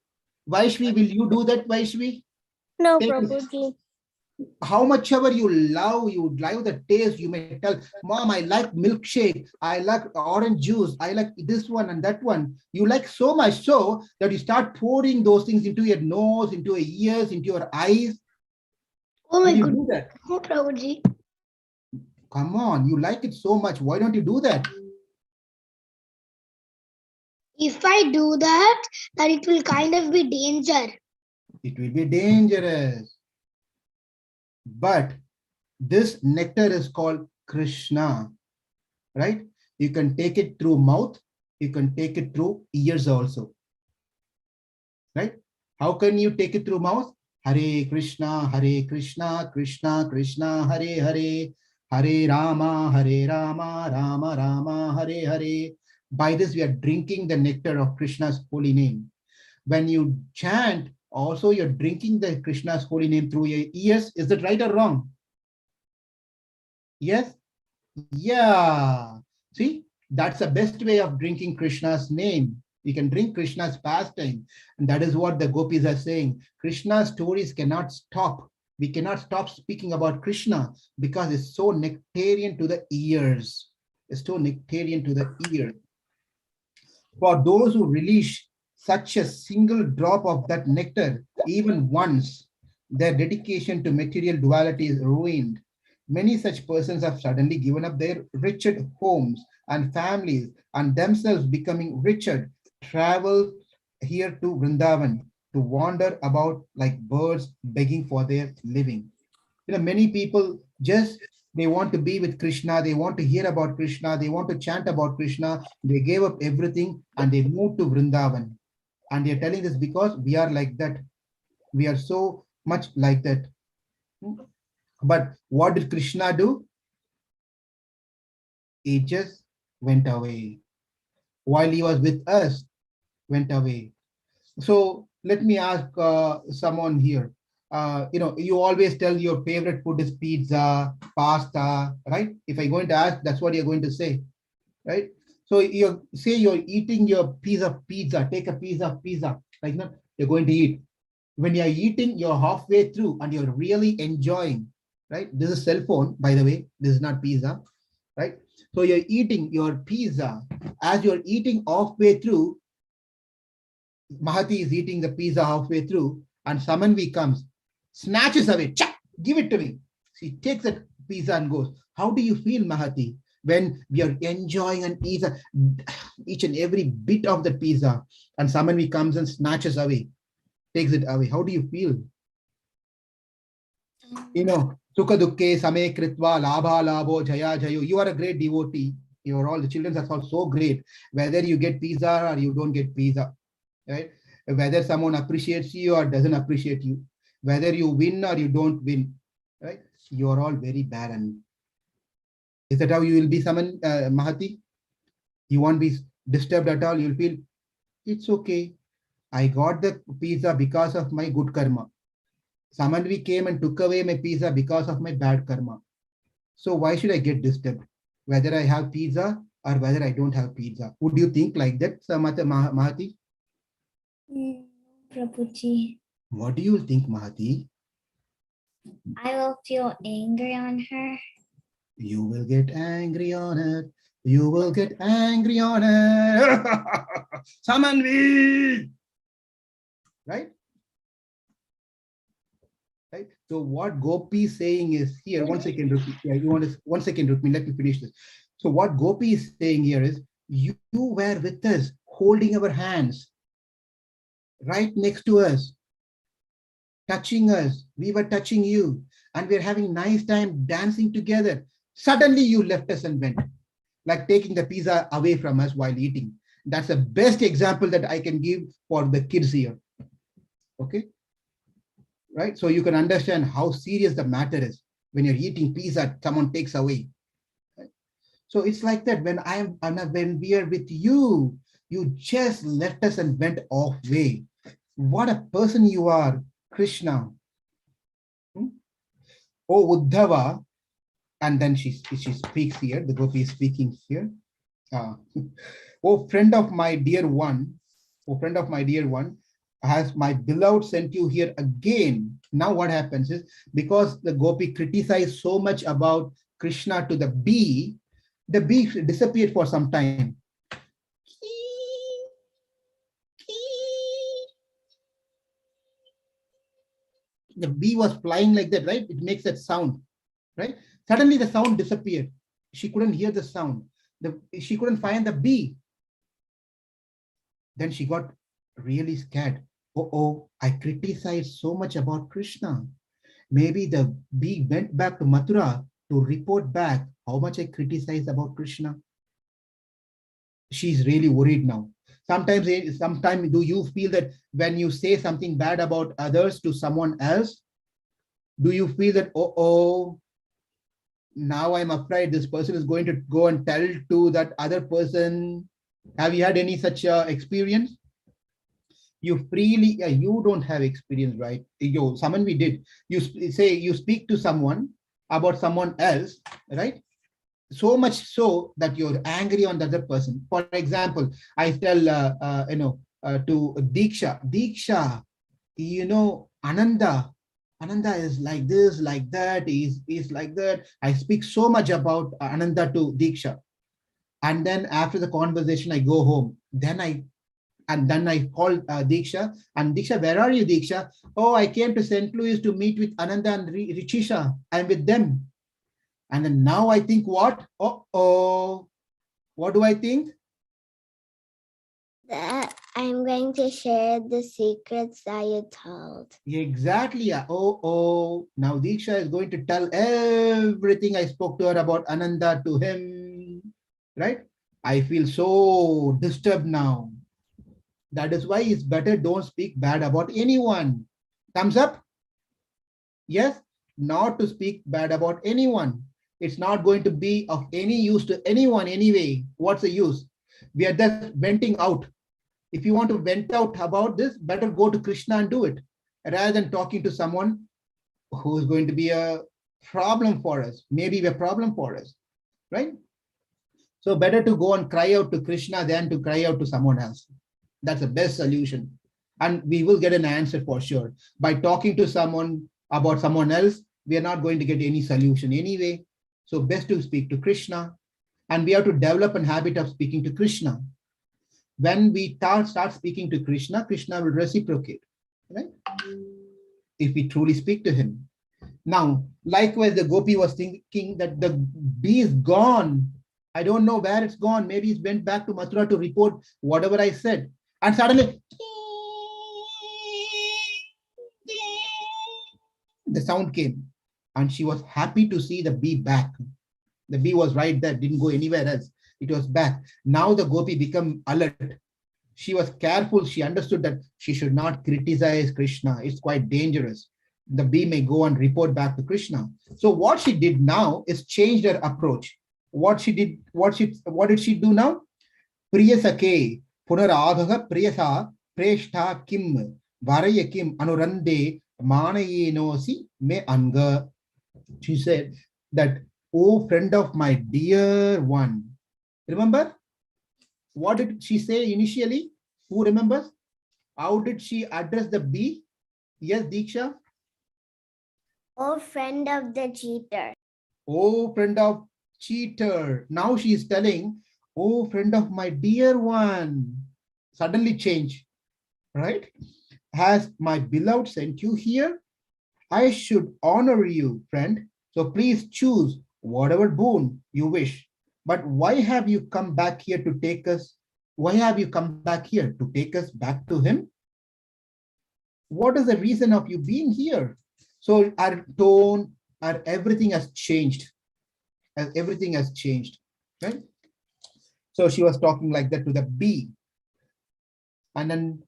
Vaishvi, will you do that, Vaishvi? No, Take Prabhuji. how much ever you love the taste, you may tell, Mom, I like milkshake, I like orange juice, I like this one and that one. You like so much so that you start pouring those things into your nose, into your ears, into your eyes. Oh my Will you God. do that? Oh, Prabhuji. Come on, you like it so much. Why don't you do that? If I do that, then it will kind of be danger. It will be dangerous. But this nectar is called Krishna, right? You can take it through mouth. You can take it through ears also, right? How can you take it through mouth? Hare Krishna, Krishna Krishna, Hare Hare, Hare Rama, Rama Rama, Hare Hare. By this, we are drinking the nectar of Krishna's holy name. When you chant, also you're drinking the Krishna's holy name through your ears. Is that right or wrong? Yes? Yeah. See, that's the best way of drinking Krishna's name. You can drink Krishna's pastime. And that is what the gopis are saying. Krishna's stories cannot stop. We cannot stop speaking about Krishna because it's so nectarian to the ears. It's so nectarian to the ear. For those who release such a single drop of that nectar, even once, their dedication to material duality is ruined. Many such persons have suddenly given up their wretched homes and families and themselves becoming richer, travel here to Vrindavan to wander about like birds begging for their living. Many people just they want to be with Krishna, they want to hear about Krishna, they want to chant about Krishna, they gave up everything and they moved to Vrindavan. And they're telling this because we are like that. We are so much like that. But what did Krishna do? He just went away. While he was with us, went away. So let me ask someone here. You always tell your favorite food is pizza, pasta, right? If I'm going to ask, that's what you're going to say, right? So you say you're eating your piece of pizza, take a piece of pizza, like that, you're going to eat. When you're eating, you're halfway through and you're really enjoying, right? This is cell phone, by the way. This is not pizza, right? So you're eating your pizza. As you're eating halfway through, Mahati is eating the pizza halfway through, and Samanvi comes, snatches away, Chak, give it to me. She takes that pizza and goes. How do you feel, Mahati, when we are enjoying and each and every bit of the pizza, and Samanvi comes and snatches away, takes it away? How do you feel? Sukha dukke same kritva labha labho jaya jayo. You are a great devotee. You are all the children are all so great. Whether you get pizza or you don't get pizza, right? Whether someone appreciates you or doesn't appreciate you, whether you win or you don't win, right? You are all very barren. Is that how you will be, Saman Mahati? You won't be disturbed at all. You'll feel it's okay. I got the pizza because of my good karma. Samanvi came and took away my pizza because of my bad karma. So why should I get disturbed? Whether I have pizza or whether I don't have pizza. Would you think like that, Mahati? Prabhuji. What do you think, Mahati? I will feel angry on her. You will get angry on it. You will get angry on it. Samanvi! Right? Right? So what Gopi is saying is here, one second, Rukmi. Yeah, you want to, 1 second, Rukmi, let me finish this. So what Gopi is saying here is, you were with us, holding our hands, right next to us, touching us. We were touching you, and we're having nice time dancing together. Suddenly you left us and went, like taking the pizza away from us while eating. That's the best example that I can give for the kids here. Okay? Right? So you can understand how serious the matter is. When you're eating pizza, someone takes away. Right? So it's like that. When we are with you, you just left us and went off way. What a person you are, Krishna. Oh, Uddhava. And then she speaks here. The Gopi is speaking here. Oh, friend of my dear one. Oh, friend of my dear one. Has my beloved sent you here again? Now what happens is, because the Gopi criticized so much about Krishna to the bee disappeared for some time. The bee was flying like that, right? It makes that sound, right? Suddenly the sound disappeared. She couldn't hear the sound. She couldn't find the bee. Then she got really scared. Oh, I criticized so much about Krishna. Maybe the bee went back to Mathura to report back how much I criticized about Krishna. She's really worried now. Sometimes do you feel that when you say something bad about others to someone else, do you feel that, now I'm afraid this person is going to go and tell to that other person? Have you had any such experience? You freely, you don't have experience, right? Someone we did. You say you speak to someone about someone else, right? So much so that you're angry on the other person. For example, I tell to Diksha, Ananda is like this, like that, is like that. I speak so much about Ananda to Diksha. And then after the conversation, I go home. Then I call Diksha. And Diksha, where are you, Diksha? Oh, I came to St. Louis to meet with Ananda and Richisha. I'm with them. And then now I think what? Oh, what do I think? That I'm going to share the secrets that you told. Exactly. Oh, now Diksha is going to tell everything I spoke to her about Ananda to him. Right? I feel so disturbed now. That is why it's better don't speak bad about anyone. Thumbs up? Yes? Not to speak bad about anyone. It's not going to be of any use to anyone anyway. What's the use? We are just venting out. If you want to vent out about this, better go to Krishna and do it rather than talking to someone who is going to be a problem for us, maybe a problem for us, right? So better to go and cry out to Krishna than to cry out to someone else. That's the best solution. And we will get an answer for sure. By talking to someone about someone else, we are not going to get any solution anyway. So best to speak to Krishna. And we have to develop a habit of speaking to Krishna. When we start speaking to Krishna, Krishna will reciprocate, right? If we truly speak to him. Now, likewise, the gopi was thinking that the bee is gone. I don't know where it's gone. Maybe it went back to Mathura to report whatever I said. And suddenly, the sound came. And she was happy to see the bee back. The bee was right there, didn't go anywhere else. It was back. Now the gopi became alert. She was careful. She understood that she should not criticize Krishna. It's quite dangerous. The bee may go and report back to Krishna. So what she did now is changed her approach. What did she do now? Priyasake punaradhaga priyasa preshta kim varaya kim anurande manayenosi me anga. She said that, oh friend of my dear one. Remember? What did she say initially? Who remembers? How did she address the bee? Yes, Diksha? Oh, friend of the cheater. Oh, friend of cheater. Now she is telling, oh, friend of my dear one. Suddenly change, right? Has my beloved sent you here? I should honor you, friend. So please choose whatever boon you wish. But why have you come back here to take us? Why have you come back here to take us back to him? What is the reason of you being here? So our tone, our everything has changed. As everything has changed, right? So she was talking like that to the bee. And then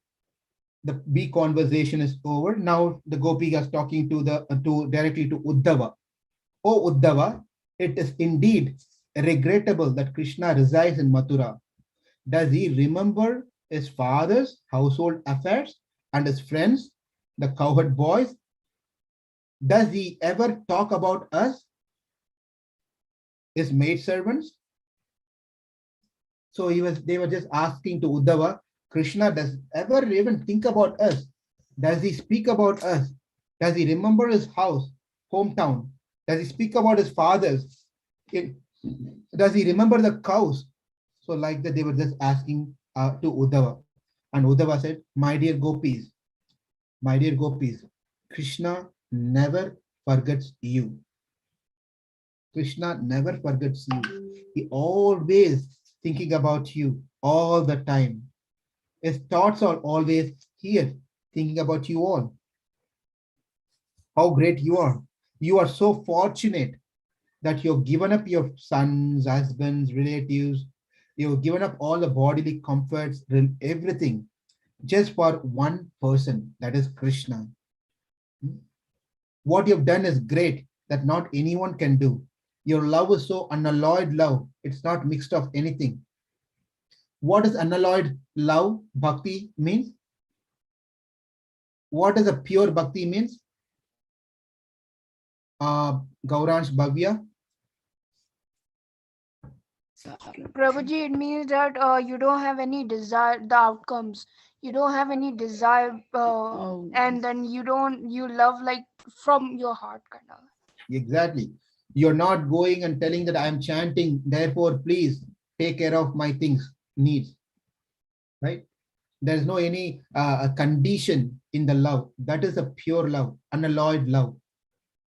the bee conversation is over. Now the gopi is talking to directly to Uddhava. Oh Uddhava, it is indeed regrettable that Krishna resides in Mathura. Does he remember his father's household affairs and his friends, the cowherd boys? Does he ever talk about us, his maidservants? So they were just asking to Uddhava, Krishna does ever even think about us? Does he speak about us? Does he remember his house, hometown? Does he speak about his fathers? Does he remember the cows? So like that, they were just asking to Uddhava. And Uddhava said, my dear gopis, Krishna never forgets you. Krishna never forgets you. He always thinking about you all the time. His thoughts are always here, thinking about you all. How great you are. You are so fortunate that you've given up your sons, husbands, relatives. You've given up all the bodily comforts, everything, just for one person, that is Krishna. What you've done is great, that not anyone can do. Your love is so unalloyed love. It's not mixed of anything. What is unalloyed love, bhakti means? What is a pure bhakti means? Gauransh Bhavya. Prabhuji, it means that you don't have any desire, the outcomes. You don't have any desire, and then you love like from your heart, kind of. Exactly. You're not going and telling that I'm chanting, therefore please take care of my things, needs, right? There's no any condition in the love. That is a pure love, unalloyed love,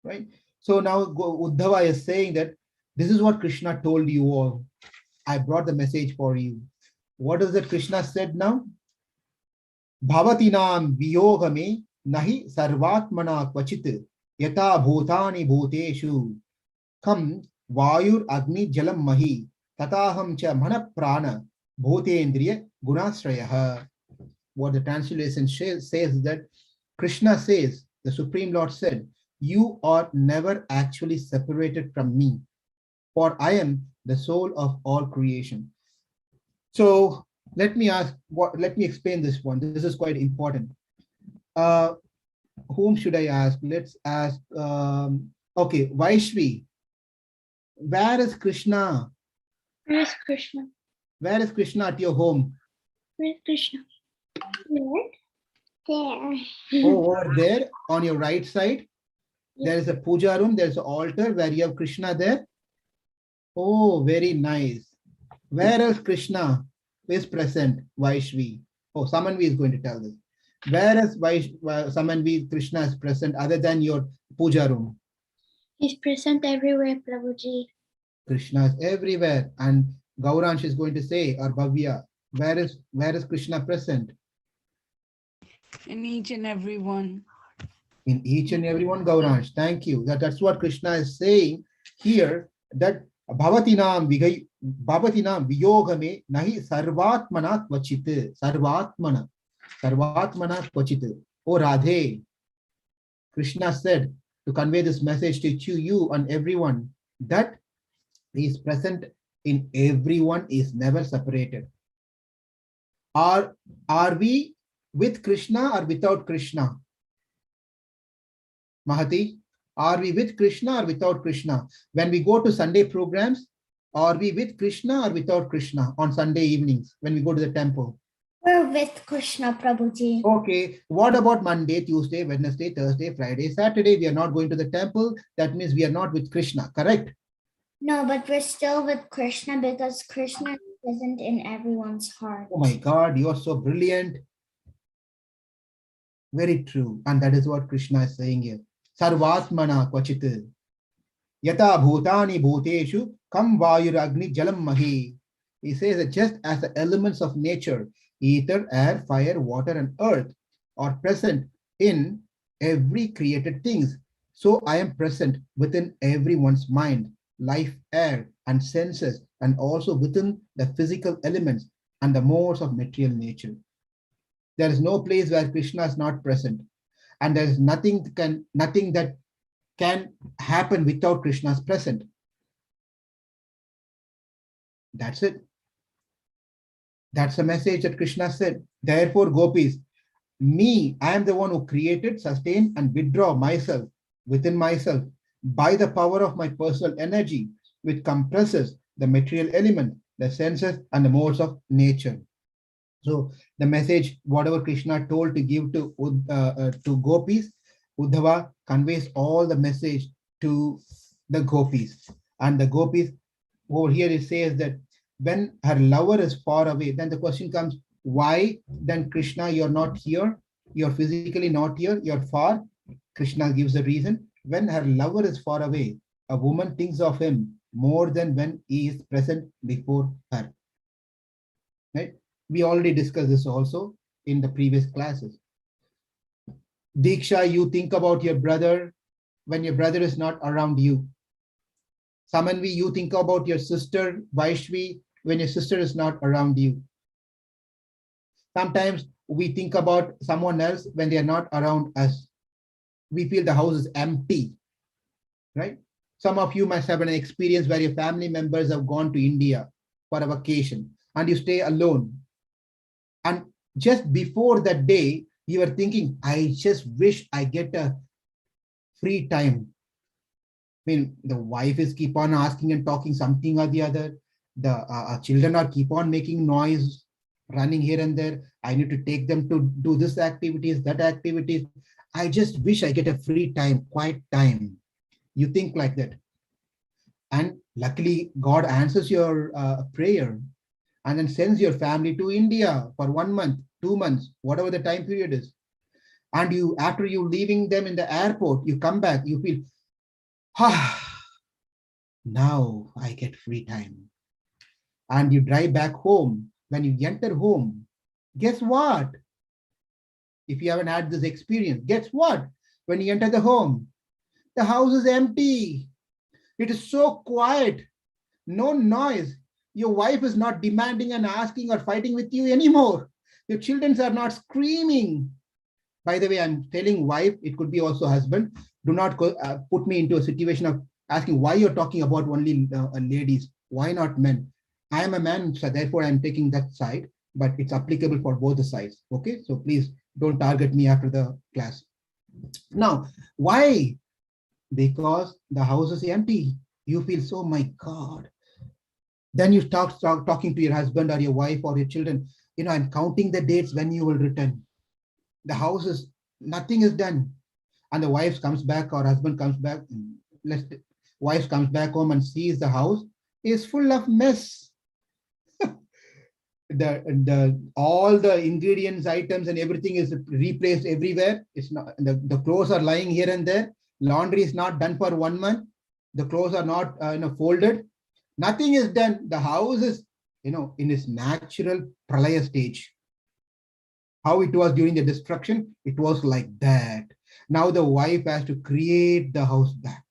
right? So now Uddhava is saying that This is what Krishna told you all. I brought the message for you. What is it Krishna said now? Bhavatinam viyogame nahi sarvatmana kvachit yata bhutani bhuteshu kam vayur agni jalam mahi tataham cha mana prana bhutendriya gunasrayah. What the translation says that Krishna says, the Supreme Lord said, you are never actually separated from me, for I am the soul of all creation. So let me explain this one. This is quite important. Whom should I ask? Let's ask, okay, Vaishvi. Where is Krishna? Where is Krishna? Where is Krishna at your home? Where is Krishna? Where? There. Oh, over there on your right side. There is a puja room. There's an altar where you have Krishna there. Oh, very nice. Where else Krishna is present? Vaishvi. Oh, Samanvi is going to tell this. Where else Samanvi Krishna is present other than your puja room? He's present everywhere, Prabhuji. Krishna is everywhere. And Gauransh is going to say, or Bhavya, where is Krishna present? In each and every one. In each and every one, Gauransh. Thank you. That's what Krishna is saying here, that Bhavatinam viyogame nahi sarvatmana kvachit. Sarvatmana kvachit. Oh Radhe, Krishna said to convey this message to you and everyone, that he is present in everyone, is never separated. Are we with Krishna or without Krishna? Mahati, are we with Krishna or without Krishna? When we go to Sunday programs, are we with Krishna or without Krishna on Sunday evenings when we go to the temple? We're with Krishna, Prabhuji. Okay, what about Monday, Tuesday, Wednesday, Thursday, Friday, Saturday? We are not going to the temple. That means we are not with Krishna, correct? No, but we're still with Krishna because Krishna is present in everyone's heart. Oh my God, you are so brilliant. Very true. And that is what Krishna is saying here. Sarvatmana kvachit. Yata bhutani bhuteshu kam vayur agni jalam mahi. He says that just as the elements of nature, ether, air, fire, water, and earth, are present in every created things, so I am present within everyone's mind, life, air, and senses, and also within the physical elements and the modes of material nature. There is no place where Krishna is not present, and there is nothing that can happen without Krishna's present. That's it. That's the message that Krishna said. Therefore, gopis, me, I am the one who created, sustain, and withdraw myself within myself by the power of my personal energy, which compresses the material element, the senses, and the modes of nature. So the message, whatever Krishna told to give to gopis, Uddhava conveys all the message to the gopis. And the gopis, over here it says that when her lover is far away, then the question comes, why then Krishna, you're not here, you're physically not here, you're far? Krishna gives the reason. When her lover is far away, a woman thinks of him more than when he is present before her. Right? We already discussed this also in the previous classes. Diksha, you think about your brother when your brother is not around you. Samanvi, you think about your sister, Vaishvi, when your sister is not around you. Sometimes we think about someone else when they are not around us. We feel the house is empty, right? Some of you must have an experience where your family members have gone to India for a vacation and you stay alone. And just before that day, you are thinking, I just wish I get a free time. I mean, the wife is keep on asking and talking something or the other. The children are keep on making noise, running here and there. I need to take them to do this activities, that activities. I just wish I get a free time, quiet time. You think like that. And luckily, God answers your prayer and then sends your family to India for 1 month, 2 months, whatever the time period is. And you, after you leaving them in the airport, you come back, you feel, Now I get free time. And you drive back home. When you enter home, guess what? If you haven't had this experience, guess what? When you enter the home, the house is empty. It is so quiet, no noise. Your wife is not demanding and asking or fighting with you anymore. Your children are not screaming. By the way, I'm telling wife, it could be also husband. Do not put me into a situation of asking why you're talking about only ladies. Why not men? I am a man, so therefore I'm taking that side, but it's applicable for both the sides. Okay, so please don't target me after the class. Now, why? Because the house is empty. You feel so, my God. Then you start talking to your husband or your wife or your children. I'm counting the dates when you will return. The house is, nothing is done. And the wife comes back or husband comes back. Wife comes back home and sees the house is full of mess. The all the ingredients, items, and everything is replaced everywhere. It's not, the clothes are lying here and there. Laundry is not done for 1 month. The clothes are not folded. Nothing is done. The house is in its natural pralaya stage. How it was during the destruction, it was like that. Now the wife has to create the house back,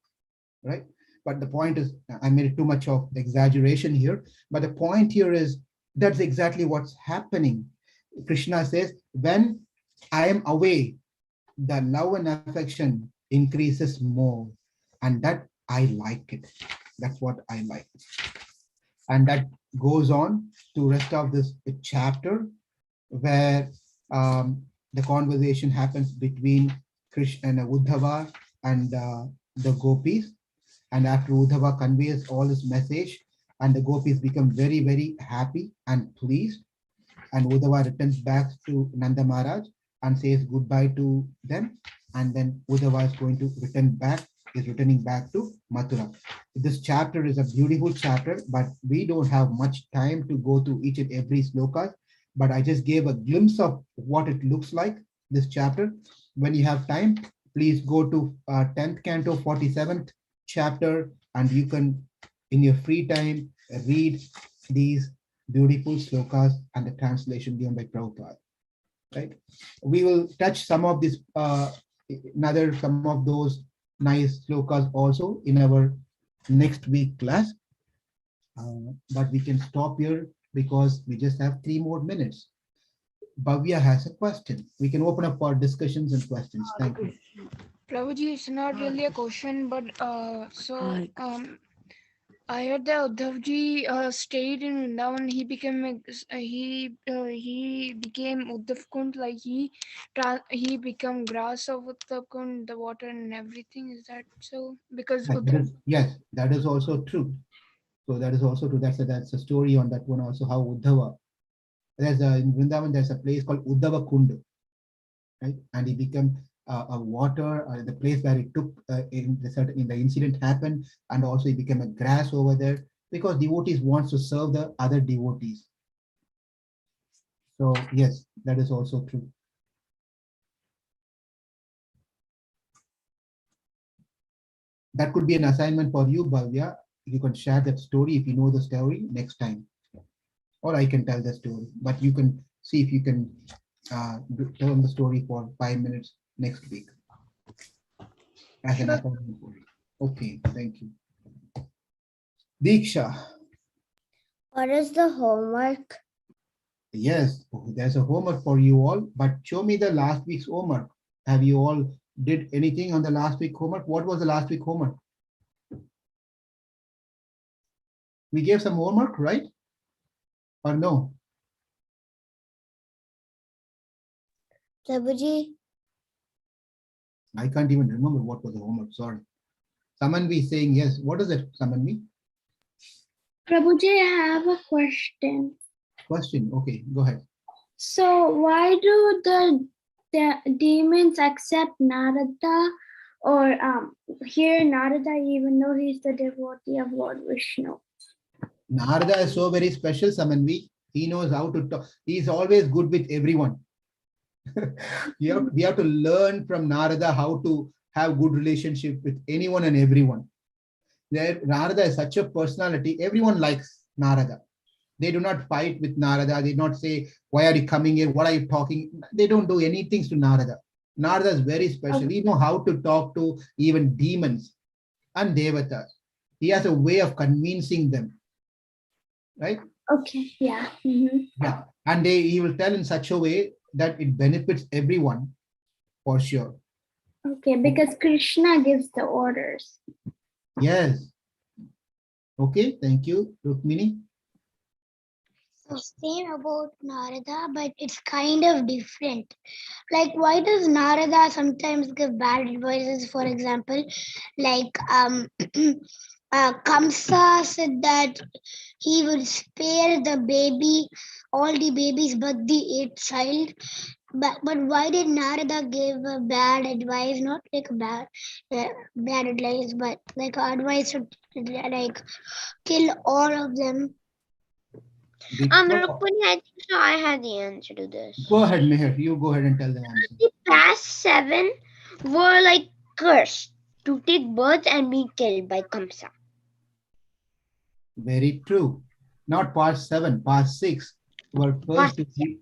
right? But the point is, I made too much of exaggeration here. But the point here is, that's exactly what's happening. Krishna says, when I am away, the love and affection increases more. And that I like it. That's what I like. And that goes on to rest of this chapter, where the conversation happens between Krishna and Uddhava and the gopis. And after Uddhava conveys all his message, and the gopis become very, very happy and pleased. And Uddhava returns back to Nanda Maharaj and says goodbye to them. And then Uddhava is going to returning back to Mathura. This chapter is a beautiful chapter, but we don't have much time to go through each and every sloka. But I just gave a glimpse of what it looks like, this chapter. When you have time, please go to 10th Canto, 47th chapter, and you can, in your free time, read these beautiful slokas and the translation given by Prabhupada. Right? We will touch some of this, some of those nice slokas also in our next week class. But we can stop here because we just have 3 more minutes. Bhavya has a question. We can open up for discussions and questions. Thank you. Prabhuji, it's not really a question, but I heard that Uddhavji stayed in Vrindavan. He became he became Uddhav Kund, like he became grass of Uddhav Kund, the water and everything. Is that so? Because Yes, that is also true. So that is also true. That's a story on that one also. How Uddhava. In Vrindavan, there's a place called Uddhava Kund, right? And he became a water, the place where it took in the incident happened, and also it became a grass over there because devotees wants to serve the other devotees. So yes, that is also true. That could be an assignment for you, Bhavya. You can share that story if you know the story next time, or I can tell the story. But you can see if you can tell the story for 5 minutes next week as an assignment for you. Okay, thank you. Diksha. What is the homework? Yes, there's a homework for you all, but show me the last week's homework. Have you all did anything on the last week homework? What was the last week homework? We gave some homework, right? Or no? Prabhuji? I can't even remember what was the homework, sorry. Samanvi saying yes. What is it, Samanvi? Prabhuji, I have a question. Question, okay, go ahead. So why do the demons accept Narada or hear Narada even though he's the devotee of Lord Vishnu? Narada is so very special, Samanvi. He knows how to talk. He's always good with everyone. We have to learn from Narada how to have good relationship with anyone and everyone. Narada is such a personality. Everyone likes Narada. They do not fight with Narada. They do not say, why are you coming here? What are you talking? They don't do anything to Narada. Narada is very special. He knows how to talk to even demons and devatas. He has a way of convincing them, right? Okay, yeah. Mm-hmm. Yeah. And he will tell in such a way that it benefits everyone for sure. Okay, because Krishna gives the orders. Yes. Okay, thank you, Rukmini. So same about Narada, but it's kind of different. Like, why does Narada sometimes give bad advices? For example, like Kamsa said that he would spare the baby, all the babies, but the eighth child. But why did Narada give a bad advice? Not like a bad advice, but like advice to like kill all of them. Rukmini, I think so. I had the answer to this. Go ahead, Meher. You go ahead and tell the answer. The past 7 were like cursed to take birth and be killed by Kamsa. Very true. Not part 7, part 6 were cursed to be,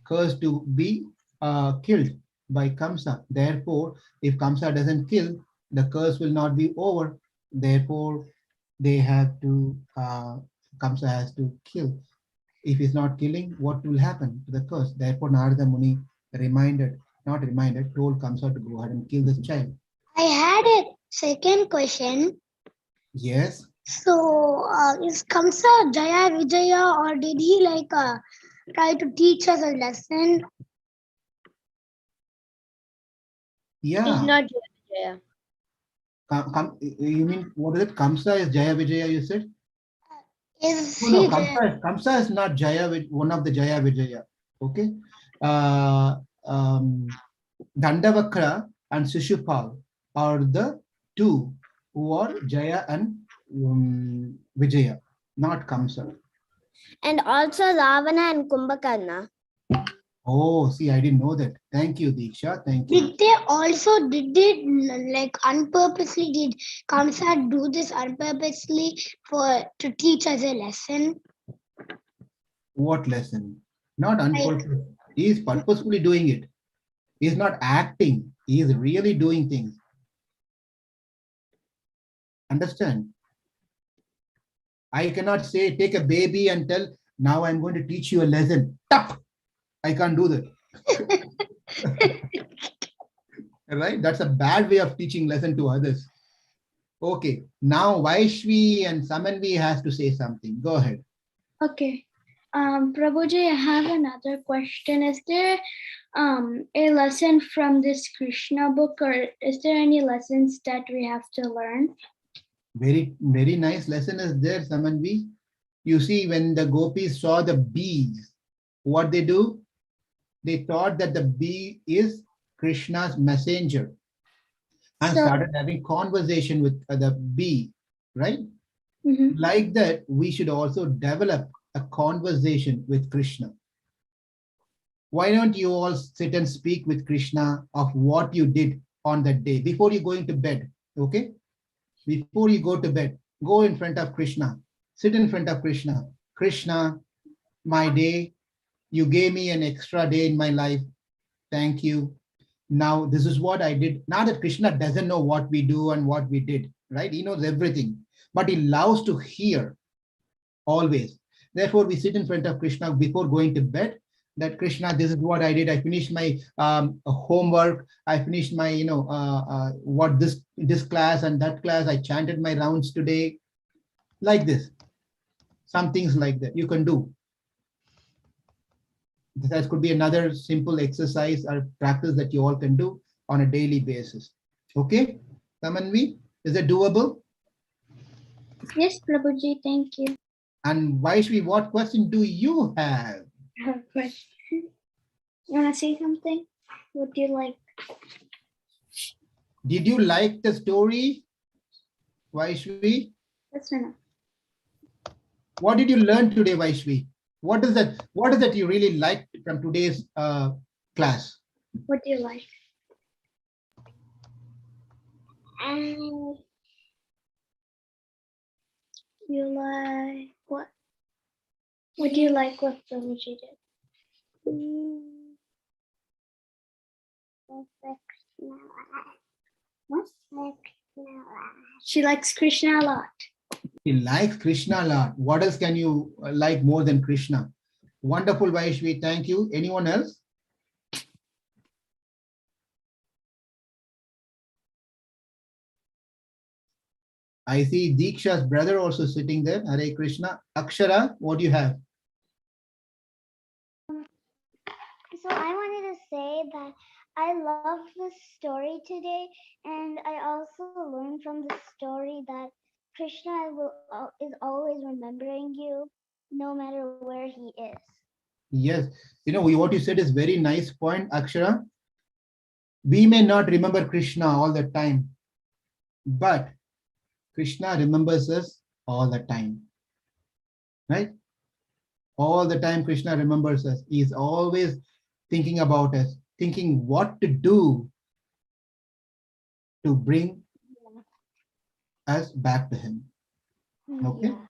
cursed to be killed by Kamsa. Therefore, if Kamsa doesn't kill, the curse will not be over. Therefore, they have to, Kamsa has to kill. If he's not killing, what will happen to the curse? Therefore, Narada Muni told Kamsa to go ahead and kill this child. I had a second question. Yes. So, is Kamsa Jaya Vijaya, or did he like try to teach us a lesson? Yeah. He's not Jaya. You mean, what is it? Kamsa is Jaya Vijaya, you said? Is No, he Kamsa is not Jaya, one of the Jaya Vijaya. Okay. Dandavakra and Shishupal are the two who are Jaya and Vijaya, not Kamsa. And also Ravana and Kumbhakarna. Oh, see, I didn't know that. Thank you, Diksha. Thank you. did they like unpurposely, did Kamsa do this unpurposely to teach us a lesson? What lesson? Not unpurposely. He is purposefully doing it. He is not acting. He is really doing things. Understand? I cannot say, take a baby and tell, now I'm going to teach you a lesson. Tup! I can't do that. Right? That's a bad way of teaching lesson to others. Okay. Now Vaishvi and Samanvi has to say something. Go ahead. Okay. Prabhuji, I have another question. Is there a lesson from this Krishna book, or is there any lessons that we have to learn? Very, very nice lesson is there, Samanvi. You see, when the gopis saw the bees, what they do? They thought that the bee is Krishna's messenger and started having conversation with the bee, right? Mm-hmm. Like that, we should also develop a conversation with Krishna. Why don't you all sit and speak with Krishna of what you did on that day before you going to bed, okay? Before you go to bed, go in front of Krishna, sit in front of Krishna. Krishna, my day, you gave me an extra day in my life. Thank you. Now, this is what I did. Now that Krishna doesn't know what we do and what we did, right? He knows everything, but he loves to hear always. Therefore, we sit in front of Krishna before going to bed, that Krishna, this is what I did. I finished my homework. I finished my, what this class and that class. I chanted my rounds today. Like this. Some things like that you can do. That could be another simple exercise or practice that you all can do on a daily basis. Okay, Tamanvi, is it doable? Yes, Prabhuji, thank you. And Vaishvi, what question do you have? I have a question. You want to say something? What do you like? Did you like the story, Vaishvi? Yes or no? What did you learn today, Vaishvi? What is that you really liked from today's class? What do you like? You like what? What do you like what Prabhuji did? She likes Krishna a lot. He likes Krishna a lot. What else can you like more than Krishna? Wonderful, Vaishvi. Thank you. Anyone else? I see Diksha's brother also sitting there. Hare Krishna. Akshara, what do you have? So I wanted to say that I loved the story today, and I also learned from the story that Krishna is always remembering you, no matter where he is. Yes. You know, what you said is very nice point, Akshara. We may not remember Krishna all the time, but Krishna remembers us all the time. Right? All the time Krishna remembers us. He is always thinking about us, thinking what to do to bring us back to him. Okay. Yeah.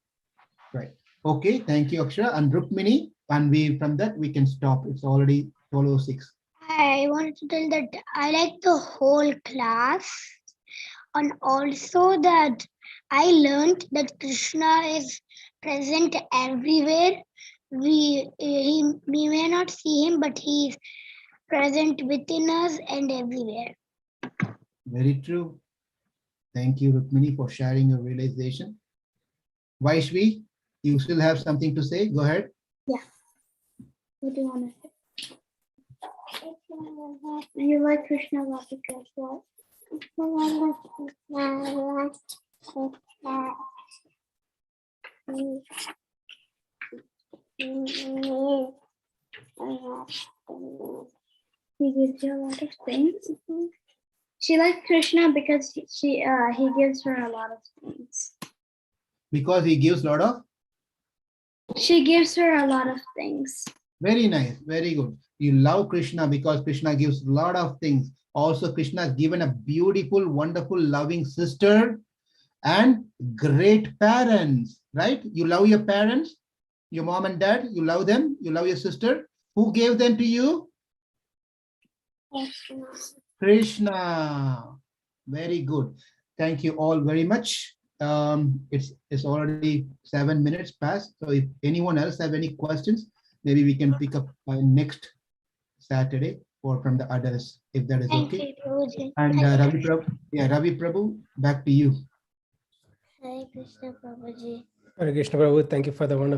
Right. Okay. Thank you, Akshara. And Rukmini, and from that we can stop. It's already 12:06. I wanted to tell that I like the whole class, and also that I learned that Krishna is present everywhere. We may not see him, but he is present within us and everywhere. Very true. Thank you, Rukmini, for sharing your realization. Vaishvi, you still have something to say? Go ahead. Yeah. What do you want to say? You like Krishna a lot because what? He gives you a lot of things. She likes Krishna because he gives her a lot of things. Because he gives a lot of. She gives her a lot of things. Very nice. Very good. You love Krishna because Krishna gives a lot of things. Also, Krishna has given a beautiful, wonderful, loving sister and great parents, right? You love your parents, your mom and dad, you love them, you love your sister. Who gave them to you? Krishna. Very good. Thank you all very much. It's already 7 minutes past. So if anyone else have any questions, maybe we can pick up next Saturday or from the others, if that is okay. And Ravi Prabhu, back to you. Hare Krishna Prabhuji. Hare Krishna Prabhu, thank you for the wonderful